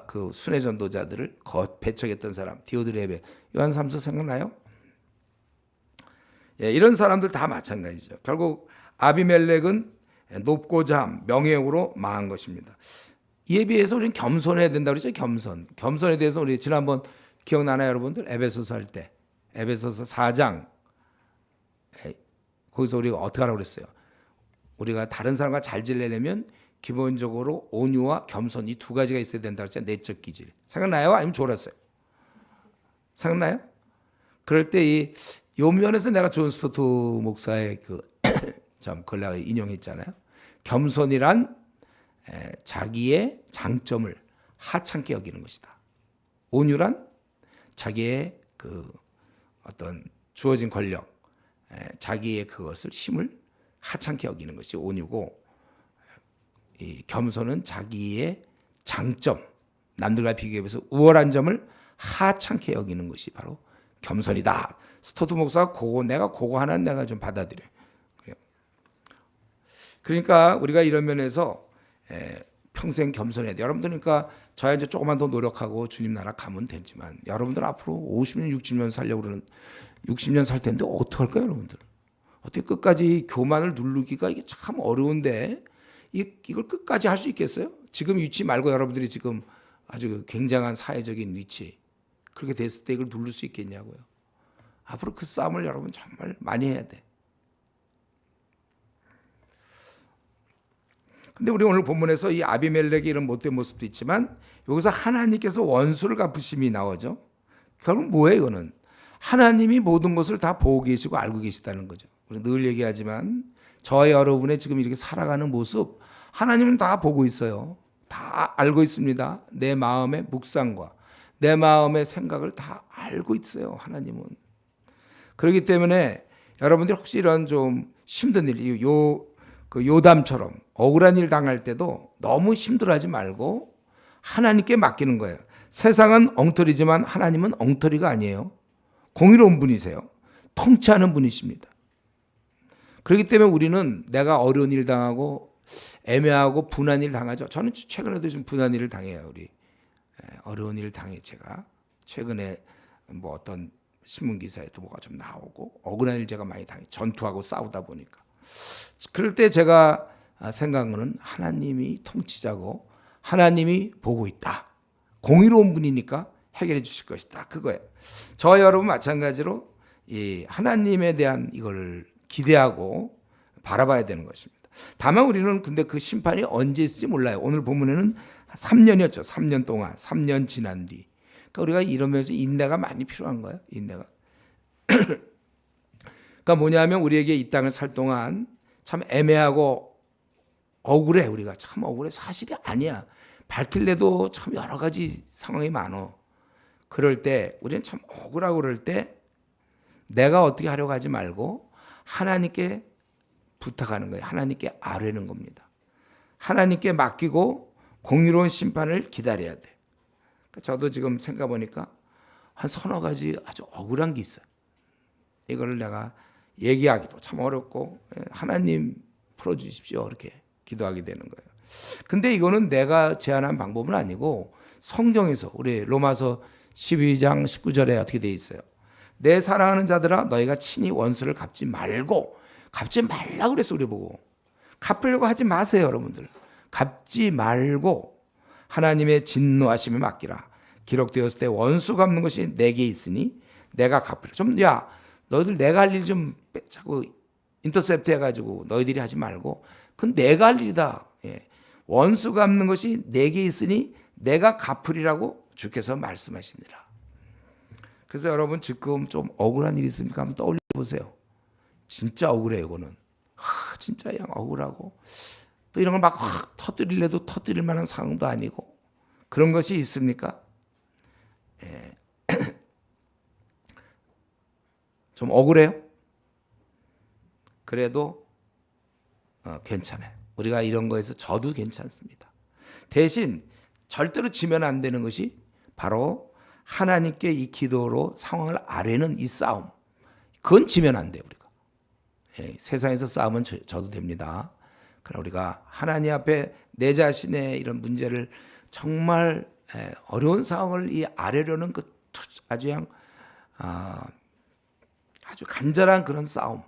그 순회 전도자들을 배척했던 사람 디오드레베 요한 3서 생각나요? 이런 사람들 다 마찬가지죠. 결국 아비멜렉은 높고자 함, 명예욕으로 망한 것입니다. 이에 비해서 우리는 겸손해야 된다고 그랬죠. 겸손에 대해서 우리 지난번 기억나나요, 여러분들? 에베소서 할 때 에베소서 4장 거기서 우리가 어떻게 하라고 그랬어요? 우리가 다른 사람과 잘 지내려면 기본적으로 온유와 겸손 이 두 가지가 있어야 된다고 했잖아요. 내적 기질. 생각나요? 아니면 졸았어요? 생각나요? 그럴 때 요 면에서 내가 존 스토트 목사의 참 그걸 내가 인용했잖아요. 겸손이란 자기의 장점을 하찮게 여기는 것이다. 온유란 자기의 그 어떤 주어진 권력, 자기의 그것을 힘을 하찮게 여기는 것이 온유고, 이 겸손은 자기의 장점, 남들과 비교해서 우월한 점을 하찮게 여기는 것이 바로 겸손이다. 스토트 목사가 내가 그거 하나는 내가 좀 받아들여. 그러니까 우리가 이런 면에서 평생 겸손해야 돼요. 여러분들 그러니까 저야 이제 조금만 더 노력하고 주님 나라 가면 되지만 여러분들 앞으로 50년, 60년 살려고 그러는 60년 살 텐데 어떡할까요, 여러분들? 어떻게 끝까지 교만을 누르기가 이게 참 어려운데 이걸 끝까지 할 수 있겠어요? 지금 위치 말고 여러분들이 지금 아주 굉장한 사회적인 위치 그렇게 됐을 때 이걸 누를 수 있겠냐고요. 앞으로 그 싸움을 여러분 정말 많이 해야 돼. 근데 우리 오늘 본문에서 이 아비멜렉의 이런 못된 모습도 있지만 여기서 하나님께서 원수를 갚으심이 나오죠. 결국 뭐예요? 이거는 하나님이 모든 것을 다 보고 계시고 알고 계시다는 거죠. 우리 늘 얘기하지만 저와 여러분의 지금 이렇게 살아가는 모습 하나님은 다 보고 있어요. 다 알고 있습니다. 내 마음의 묵상과 내 마음의 생각을 다 알고 있어요. 하나님은. 그렇기 때문에 여러분들 혹시 이런 좀 힘든 일, 그 요담처럼 억울한 일 당할 때도 너무 힘들어하지 말고 하나님께 맡기는 거예요. 세상은 엉터리지만 하나님은 엉터리가 아니에요. 공의로운 분이세요. 통치하는 분이십니다. 그렇기 때문에 우리는 내가 어려운 일 당하고 애매하고 분한 일 당하죠. 저는 최근에도 좀 분한 일을 당해요. 우리 어려운 일을 당해 제가 최근에 뭐 어떤 신문 기사에도 뭐가 좀 나오고 억울한 일 제가 많이 당해 전투하고 싸우다 보니까 그럴 때 제가 생각한 거는 하나님이 통치자고 하나님이 보고 있다. 공의로운 분이니까 해결해 주실 것이다. 그거예요. 저와 여러분 마찬가지로 이 하나님에 대한 이걸 기대하고 바라봐야 되는 것입니다. 다만 우리는 근데 그 심판이 언제 있을지 몰라요. 오늘 본문에는 3년이었죠. 3년 동안, 3년 지난 뒤. 그러니까 우리가 이러면서 인내가 많이 필요한 거예요. 인내가. 그러니까 뭐냐면 우리에게 이 땅을 살 동안 참 애매하고 억울해. 우리가 참 억울해. 사실이 아니야. 밝힐래도 참 여러 가지 상황이 많어. 그럴 때 우리는 참 억울하고 그럴 때 내가 어떻게 하려고 하지 말고 하나님께 부탁하는 거예요. 하나님께 아뢰는 겁니다. 하나님께 맡기고 공의로운 심판을 기다려야 돼. 저도 지금 생각해 보니까 한 서너 가지 아주 억울한 게 있어요. 이거를 내가 얘기하기도 참 어렵고 하나님 풀어주십시오 이렇게 기도하게 되는 거예요. 근데 이거는 내가 제안한 방법은 아니고 성경에서 우리 로마서 12장 19절에 어떻게 되어 있어요? 내 사랑하는 자들아 너희가 친히 원수를 갚지 말라고 그랬어. 우리 보고 갚으려고 하지 마세요. 여러분들 갚지 말고 하나님의 진노하심에 맡기라. 기록되었을 때 원수 갚는 것이 내게 있으니 내가 갚으라. 너희들 내가 할 일 좀 자꾸 인터셉트 해가지고 너희들이 하지 말고 그건 내가 할 일이다. 원수 갚는 것이 내게 있으니 내가 갚으리라고 주께서 말씀하시니라. 그래서 여러분 지금 좀 억울한 일이 있습니까? 한번 떠올려 보세요. 진짜 억울해요. 이거는 진짜 그냥 억울하고 또 이런 걸 막 터뜨리려도 터뜨릴 만한 상황도 아니고 그런 것이 있습니까? 좀 억울해요? 그래도 괜찮아요. 우리가 이런 거에서 져도 괜찮습니다. 대신 절대로 지면 안 되는 것이 바로 하나님께 이 기도로 상황을 아뢰는 이 싸움. 그건 지면 안 돼요. 우리가. 세상에서 싸우면 져도 됩니다. 그러나 우리가 하나님 앞에 내 자신의 이런 문제를 정말 어려운 상황을 이 아뢰려는 그 아주 그냥 아주 간절한 그런 싸움.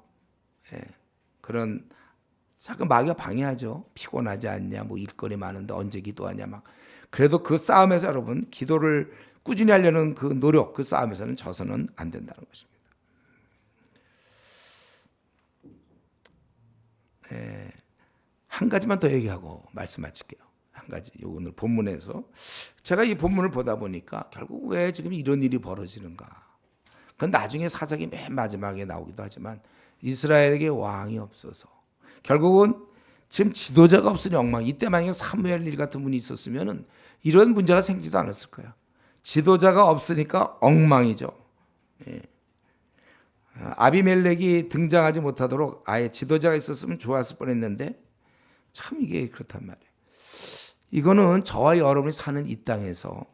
그런 자꾸 마귀가 방해하죠. 피곤하지 않냐, 뭐 일거리 많은데 언제 기도하냐 막. 그래도 그 싸움에서 여러분 기도를 꾸준히 하려는 그 노력, 그 싸움에서는 져서는 안 된다는 것입니다. 한 가지만 더 얘기하고 말씀 마칠게요. 한 가지. 오늘 본문에서 제가 이 본문을 보다 보니까 결국 왜 지금 이런 일이 벌어지는가? 그건 나중에 사사기 맨 마지막에 나오기도 하지만 이스라엘에게 왕이 없어서 결국은 지금 지도자가 없으니 엉망. 이때 만약에 사무엘 일 같은 분이 있었으면은 이런 문제가 생기지도 않았을 거야. 지도자가 없으니까 엉망이죠. 아비멜렉이 등장하지 못하도록 아예 지도자가 있었으면 좋았을 뻔했는데 참 이게 그렇단 말이에요. 이거는 저와 여러분이 사는 이 땅에서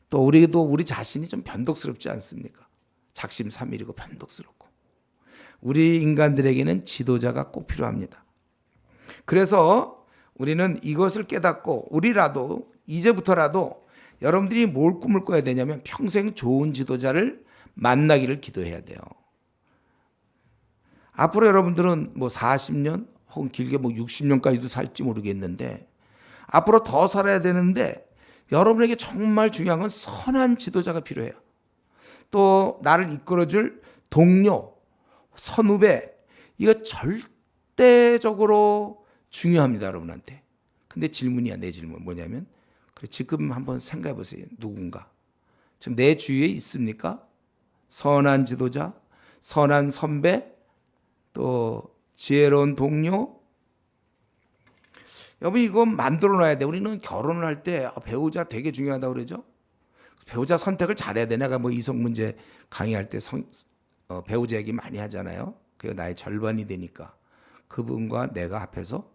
또 우리도 우리 자신이 좀 변덕스럽지 않습니까? 작심삼일이고 변덕스럽고 우리 인간들에게는 지도자가 꼭 필요합니다. 그래서 우리는 이것을 깨닫고 우리라도 이제부터라도 여러분들이 뭘 꿈을 꿔야 되냐면 평생 좋은 지도자를 만나기를 기도해야 돼요. 앞으로 여러분들은 뭐 40년 혹은 길게 뭐 60년까지도 살지 모르겠는데 앞으로 더 살아야 되는데 여러분에게 정말 중요한 건 선한 지도자가 필요해요. 또 나를 이끌어줄 동료, 선후배 이거 절대적으로 중요합니다. 여러분한테. 근데 질문이야. 내 질문 뭐냐면 그래 지금 한번 생각해 보세요. 누군가 지금 내 주위에 있습니까? 선한 지도자, 선한 선배, 또 지혜로운 동료. 여러분 이거 만들어놔야 돼. 우리는 결혼을 할 때 배우자 되게 중요하다고 그러죠. 배우자 선택을 잘해야 돼. 내가 뭐 이성 문제 강의할 때 배우자 얘기 많이 하잖아요. 그게 나의 절반이 되니까 그분과 내가 합해서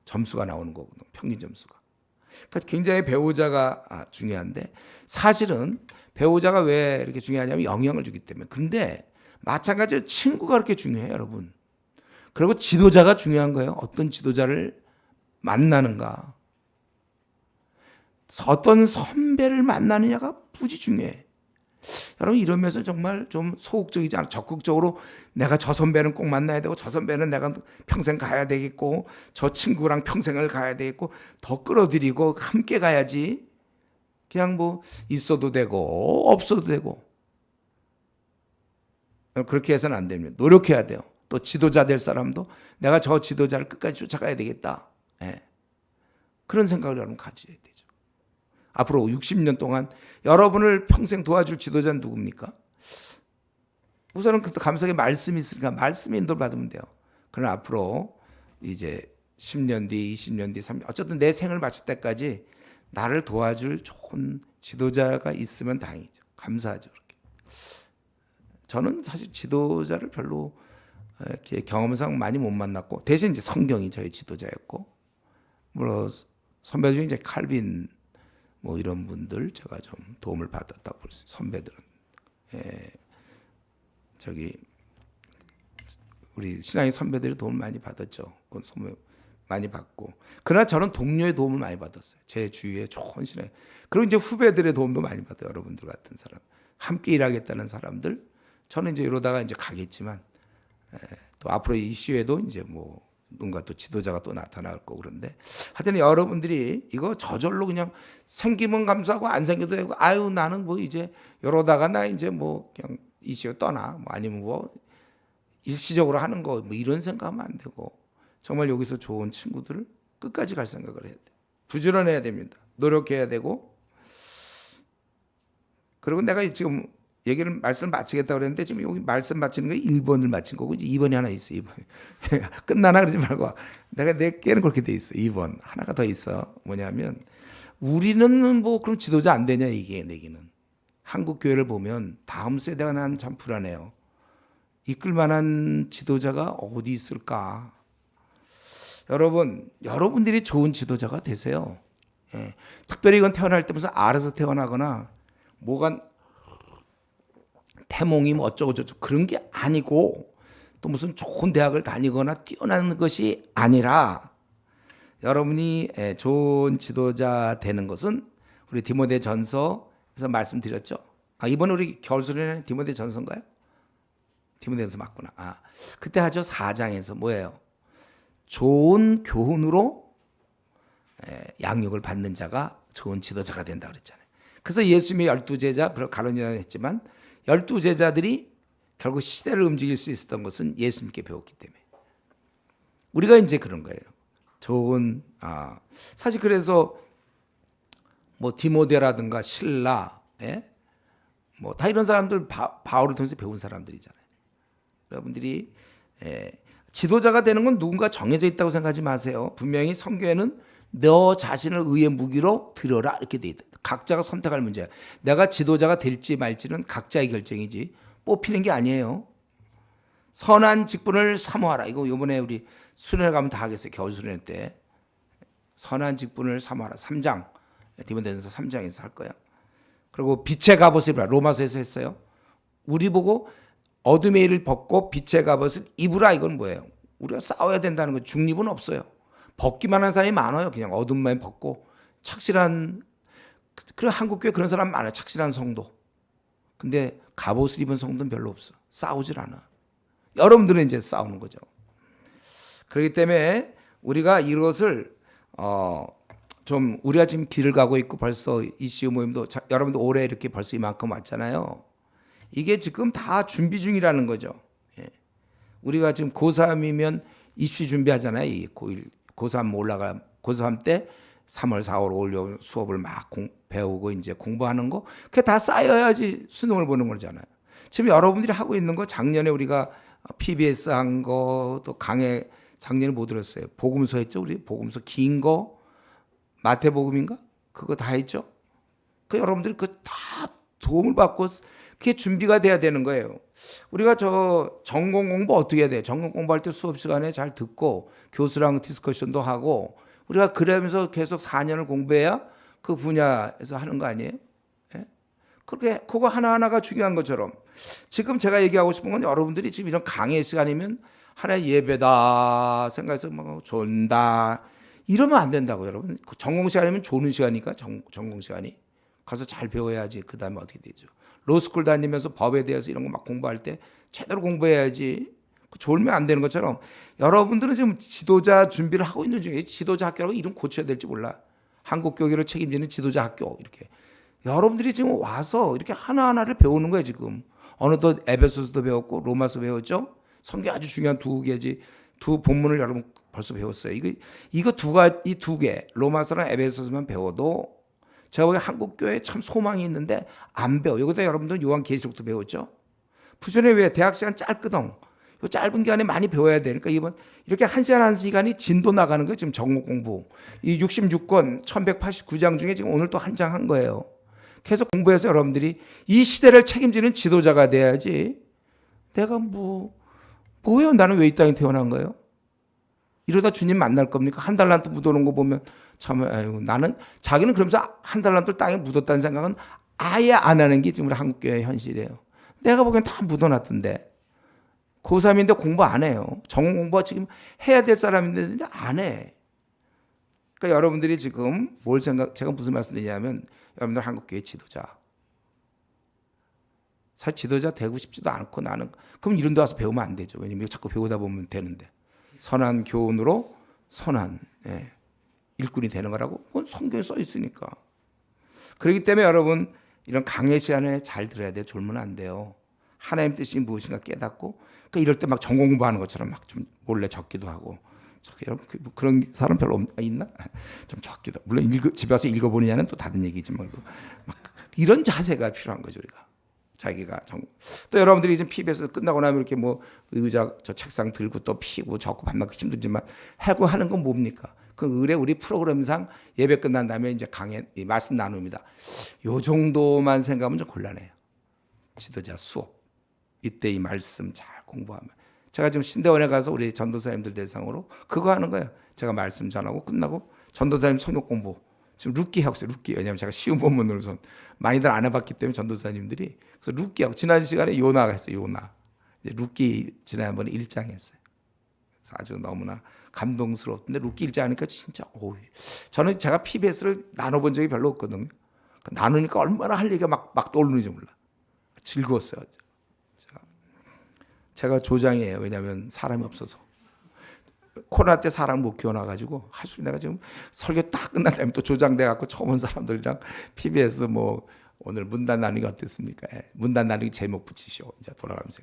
점수가 나오는 거거든요. 평균 점수가. 그러니까 굉장히 배우자가 중요한데 사실은 배우자가 왜 이렇게 중요하냐면 영향을 주기 때문에. 근데 마찬가지로 친구가 그렇게 중요해요, 여러분. 그리고 지도자가 중요한 거예요. 어떤 지도자를 만나는가. 어떤 선배를 만나느냐가 무지 중요해. 여러분 이러면서 정말 좀 소극적이지 않아. 적극적으로 내가 저 선배는 꼭 만나야 되고 저 선배는 내가 평생 가야 되겠고 저 친구랑 평생을 가야 되겠고 더 끌어들이고 함께 가야지. 그냥 뭐 있어도 되고 없어도 되고. 그렇게 해서는 안 됩니다. 노력해야 돼요. 또 지도자 될 사람도 내가 저 지도자를 끝까지 쫓아가야 되겠다. 예. 그런 생각을 여러분 가져야 되죠. 앞으로 60년 동안 여러분을 평생 도와줄 지도자는 누굽니까? 우선은 그 감사의 말씀이 있으니까 말씀의 인도를 받으면 돼요. 그러나 앞으로 이제 10년 뒤, 20년 뒤, 30년 어쨌든 내 생을 마칠 때까지 나를 도와줄 좋은 지도자가 있으면 다행이죠. 감사하죠. 그렇게. 저는 사실 지도자를 별로 이렇게 경험상 많이 못 만났고 대신 이제 성경이 저의 지도자였고 물론 선배 중에 이제 칼빈 뭐 이런 분들 제가 좀 도움을 받았다고 볼 수 있어요. 선배들은 저기 우리 신앙의 선배들이 도움을 많이 받았죠. 그건 소문 많이 받고 그러나 저는 동료의 도움을 많이 받았어요. 제 주위에 좋은 신앙 그리고 이제 후배들의 도움도 많이 받아요. 여러분들 같은 사람 함께 일하겠다는 사람들 저는 이제 이러다가 이제 가겠지만 또 앞으로 이슈에도 이제 뭐 누군가 또 지도자가 또 나타날 거고 그런데 하여튼 여러분들이 이거 저절로 그냥 생기면 감사하고 안 생겨도 되고 아유 나는 뭐 이제 이러다가 나 이제 뭐 그냥 이슈 떠나 뭐 아니면 뭐 일시적으로 하는 거 뭐 이런 생각하면 안 되고 정말 여기서 좋은 친구들을 끝까지 갈 생각을 해야 돼. 부지런해야 됩니다. 노력해야 되고 그리고 내가 지금 말씀 마치겠다고 그랬는데 지금 여기 말씀 마치는 거 1번을 마친 거고 이제 2번이 하나 있어. 2번. 끝나나 그러지 말고 내가 내 깨는 그렇게 돼 있어. 2번. 하나가 더 있어. 뭐냐면 우리는 뭐 그럼 지도자 안 되냐 이게 내기는. 한국 교회를 보면 다음 세대가 난 참 불안해요. 이끌 만한 지도자가 어디 있을까? 여러분들이 좋은 지도자가 되세요. 예. 특별히 이건 태어날 때 무슨 알아서 태어나거나 뭐가 태몽이 뭐 어쩌고저쩌고 그런 게 아니고 또 무슨 좋은 대학을 다니거나 뛰어나는 것이 아니라 여러분이 좋은 지도자 되는 것은 우리 디모데전서에서 말씀드렸죠. 이번에 우리 겨울수련회 디모데전서인가요? 디모데전서 맞구나. 그때 하죠. 4장에서 뭐예요? 좋은 교훈으로 양육을 받는 자가 좋은 지도자가 된다 그랬잖아요. 그래서 예수님의 12제자, 가론유다는 했지만 12제자들이 결국 시대를 움직일 수 있었던 것은 예수님께 배웠기 때문에. 우리가 이제 그런 거예요. 좋은 사실 그래서 뭐 디모데라든가 실라, 뭐 다 이런 사람들 바울을 통해서 배운 사람들이잖아요. 여러분들이 지도자가 되는 건 누군가 정해져 있다고 생각하지 마세요. 분명히 성경에는 너 자신을 의의 무기로 들여라 이렇게 돼 있다. 각자가 선택할 문제야. 내가 지도자가 될지 말지는 각자의 결정이지 뽑히는 게 아니에요. 선한 직분을 사모하라. 이거 이번에 우리 수련회 가면 다 하겠어요. 겨울 수련회 때. 선한 직분을 사모하라. 3장. 디모데전서 3장에서 할 거야. 그리고 빛의 갑옷을 입으라. 로마서에서 했어요. 우리 보고 어둠의 일을 벗고 빛의 갑옷을 입으라. 이건 뭐예요? 우리가 싸워야 된다는 거. 중립은 없어요. 벗기만 한 사람이 많아요. 그냥 어둠만 벗고 착실한 그래 한국교회 그런 사람 많아요. 착실한 성도. 근데 갑옷을 입은 성도는 별로 없어. 싸우질 않아. 여러분들은 이제 싸우는 거죠. 그렇기 때문에 우리가 이것을 좀 우리가 지금 길을 가고 있고 벌써 이슈 모임도 여러분들 올해 이렇게 벌써 이만큼 왔잖아요. 이게 지금 다 준비 중이라는 거죠. 우리가 지금 고3이면 입시 준비하잖아요. 이 고1, 고3 올라가 고3 때 3월, 4월, 5월 수업을 막 배우고 이제 공부하는 거 그게 다 쌓여야지 수능을 보는 거잖아요. 지금 여러분들이 하고 있는 거 작년에 우리가 PBS 한 거 또 강해 작년에 뭐 들었어요? 복음서 했죠? 우리 복음서 긴 거 마태복음인가? 그거 다 했죠? 그 여러분들이 그 다 도움을 받고 그게 준비가 돼야 되는 거예요. 우리가 저 전공 공부 어떻게 해야 돼? 전공 공부할 때 수업 시간에 잘 듣고 교수랑 디스커션도 하고 우리가 그러면서 계속 4년을 공부해야 그 분야에서 하는 거 아니에요? 예? 그렇게 그거 하나하나가 중요한 것처럼 지금 제가 얘기하고 싶은 건 여러분들이 지금 이런 강의 시간이면 하나의 예배다 생각해서 뭐 존다 이러면 안 된다고 여러분. 전공 시간이면 조는 시간이니까 전공 시간이 가서 잘 배워야지 그 다음에 어떻게 되죠. 로스쿨 다니면서 법에 대해서 이런 거 막 공부할 때 제대로 공부해야지. 졸면 안 되는 것처럼 여러분들은 지금 지도자 준비를 하고 있는 중에 지도자 학교라고 이름 고쳐야 될지 몰라. 한국교회를 책임지는 지도자 학교 이렇게 여러분들이 지금 와서 이렇게 하나하나를 배우는 거예요. 지금 어느덧 에베소서도 배웠고 로마서 배웠죠. 성경 아주 중요한 두 개지. 두 본문을 여러분 벌써 배웠어요. 이거 이 두 개 로마서랑 에베소서만 배워도 제가 보기에 한국교회에 참 소망이 있는데 안 배워. 여기다 여러분들 요한계시록도 배웠죠. 부전에 왜 대학 시간 짧거든. 이 짧은 기간에 많이 배워야 되니까 이번 이렇게 한 시간 한 시간이 진도 나가는 거예요. 지금 전공 공부. 이 66권 1189장 중에 지금 오늘 또 한 장 한 거예요. 계속 공부해서 여러분들이 이 시대를 책임지는 지도자가 돼야지. 내가 뭐예요? 나는 왜 이 땅에 태어난 거예요? 이러다 주님 만날 겁니까? 한 달란트 묻어놓은 거 보면 참 아이고 나는 자기는 그러면서 한 달란트 땅에 묻었다는 생각은 아예 안 하는 게 지금 우리 한국교회 현실이에요. 내가 보기엔 다 묻어놨던데 고3인데 공부 안 해요. 전공 공부 지금 해야 될 사람인데 안 해. 그러니까 여러분들이 지금 제가 무슨 말씀드리냐면 여러분들 한국교회 지도자. 사실 지도자 되고 싶지도 않고 나는 그럼 이런 데 와서 배우면 안 되죠. 왜냐면 자꾸 배우다 보면 되는데. 선한 교훈으로 선한 일꾼이 되는 거라고 성경에 써 있으니까. 그렇기 때문에 여러분 이런 강의 시간에 잘 들어야 돼요. 졸면 안 돼요. 하나님 뜻이 무엇인가 깨닫고 그러니까 이럴 때 막 전공 공부하는 것처럼 막 좀 몰래 적기도 하고 여러분 그런 사람 별로 있나? 좀 적기도 물론 집에 와서 읽어보느냐는 또 다른 얘기지만 막 이런 자세가 필요한 거죠. 우리가 자기가 또 여러분들이 이제 PBS 끝나고 나면 이렇게 뭐 의자 저 책상 들고 또 피고 적고 밤낮 힘들지만 하고 하는 건 뭡니까? 그 의뢰 우리 프로그램상 예배 끝난 다음에 이제 강의 말씀 나눕니다. 요 정도만 생각하면 좀 곤란해요. 지도자 수업 이때 이 말씀 잘 공부하면 제가 지금 신대원에 가서 우리 전도사님들 대상으로 그거 하는 거예요. 제가 말씀 전하고 끝나고 전도사님 성경 공부 지금 룻기 하고 있어요. 룻기 왜냐하면 제가 쉬운 본문으로선 많이들 안 해봤기 때문에 전도사님들이 그래서 룻기 하고 지난 시간에 요나가 했어요. 요나 이제 룻기 지난번에 1장 했어요. 그래서 아주 너무나 감동스러웠는데 룻기 1장 하니까 진짜 저는 제가 PBS를 나눠본 적이 별로 없거든요. 나누니까 얼마나 할 얘기가 막 떠오르는지 몰라. 즐거웠어요. 제가 조장이에요. 왜냐하면 사람이 없어서. 코로나 때 사람 못 키워놔가지고 할 수 있는 내가 지금 설교 딱 끝난 다음에 또 조장돼갖고 처음 온 사람들이랑 PBS 뭐 오늘 문단 나누기 어땠습니까? 문단 나누기 제목 붙이시오. 이제 돌아가면서.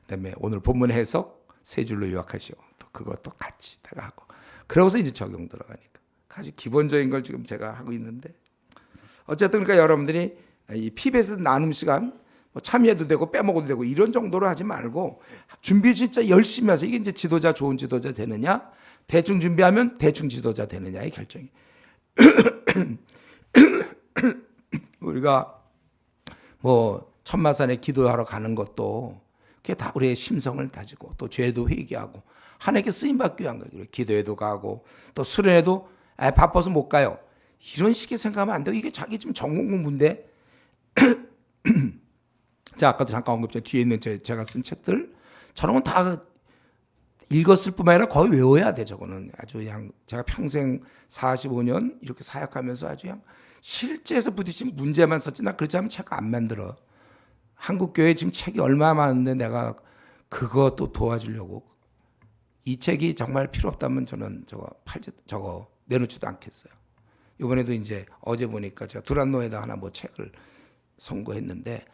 그다음에 오늘 본문 해석 세 줄로 요약하시오. 또 그것도 같이 내가 하고. 그러고서 이제 적용 들어가니까. 아주 기본적인 걸 지금 제가 하고 있는데 어쨌든 그러니까 여러분들이 이 PBS 나눔 시간 뭐 참여해도 되고 빼먹어도 되고 이런 정도로 하지 말고 준비 진짜 열심히 해서 이게 이제 지도자 좋은 지도자 되느냐 대충 준비하면 대충 지도자 되느냐의 결정이 우리가 뭐 천마산에 기도하러 가는 것도 그게 다 우리의 심성을 다지고 또 죄도 회개하고 하나님께 쓰임받기 위한 거예요. 기도회도 가고 또 수련회도 바빠서 못 가요. 이런 식의 생각하면 안 되고 이게 자기 지금 전공 공부인데 자, 아까도 잠깐 언급했지만 뒤에 있는 제가 쓴 책들 저런 건 다 읽었을 뿐만 아니라 거의 외워야 돼. 저거는 아주 그냥 제가 평생 45년 이렇게 사역하면서 아주 그냥 실제에서 부딪힌 문제만 썼지 나 그렇지 않으면 책 안 만들어. 한국교회 지금 책이 얼마나 많은데 내가 그것도 도와주려고 이 책이 정말 필요 없다면 저는 저거 내놓지도 않겠어요. 이번에도 이제 어제 보니까 제가 두란노에다 하나 뭐 책을 선고했는데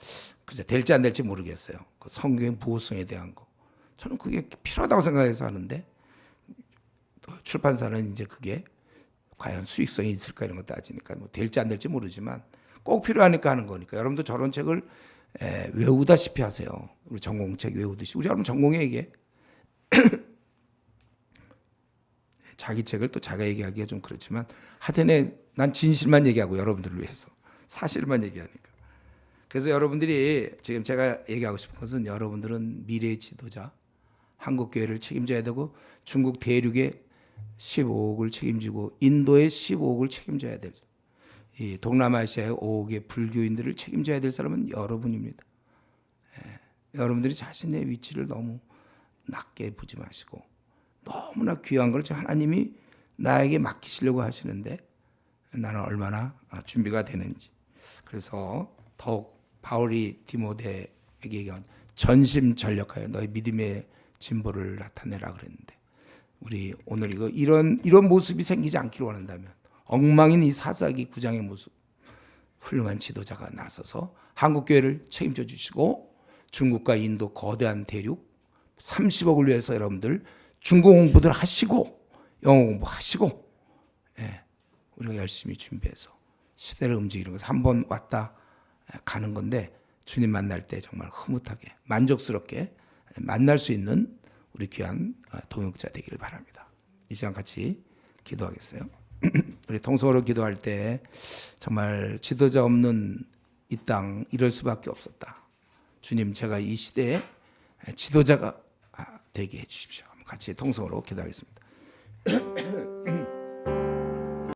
글쎄 될지 안 될지 모르겠어요. 그 성경의 무호성에 대한 거 저는 그게 필요하다고 생각해서 하는데 또 출판사는 이제 그게 과연 수익성이 있을까 이런 거 따지니까 뭐 될지 안 될지 모르지만 꼭 필요하니까 하는 거니까 여러분도 저런 책을 외우다시피 하세요. 우리 전공책 외우듯이. 우리 여러분 전공에 이게 자기 책을 또 자기가 얘기하기가 좀 그렇지만 하여튼 난 진실만 얘기하고 여러분들을 위해서 사실만 얘기하니까. 그래서 여러분들이 지금 제가 얘기하고 싶은 것은 여러분들은 미래의 지도자, 한국교회를 책임져야 되고 중국 대륙의 15억을 책임지고 인도의 15억을 책임져야 될, 이 동남아시아의 5억의 불교인들을 책임져야 될 사람은 여러분입니다. 여러분들이 자신의 위치를 너무 낮게 보지 마시고 너무나 귀한 걸 하나님이 나에게 맡기시려고 하시는데 나는 얼마나 준비가 되는지. 그래서 더욱 바울이 디모데에게 얘기한 전심전력하여 너의 믿음의 진보를 나타내라 그랬는데 우리 오늘 이런 모습이 생기지 않기를 원한다면 엉망인 이 사사기 9장의 모습 훌륭한 지도자가 나서서 한국교회를 책임져 주시고 중국과 인도 거대한 대륙 30억을 위해서 여러분들 중국 공부들 하시고 영어 공부하시고 우리가 열심히 준비해서 시대를 움직이는 것을 한번 왔다 가는 건데 주님 만날 때 정말 흐뭇하게 만족스럽게 만날 수 있는 우리 귀한 동역자 되기를 바랍니다. 이 시간 같이 기도하겠어요. 우리 통성으로 기도할 때 정말 지도자 없는 이 땅 이럴 수밖에 없었다. 주님 제가 이 시대에 지도자가 되게 해주십시오. 같이 통성으로 기도하겠습니다.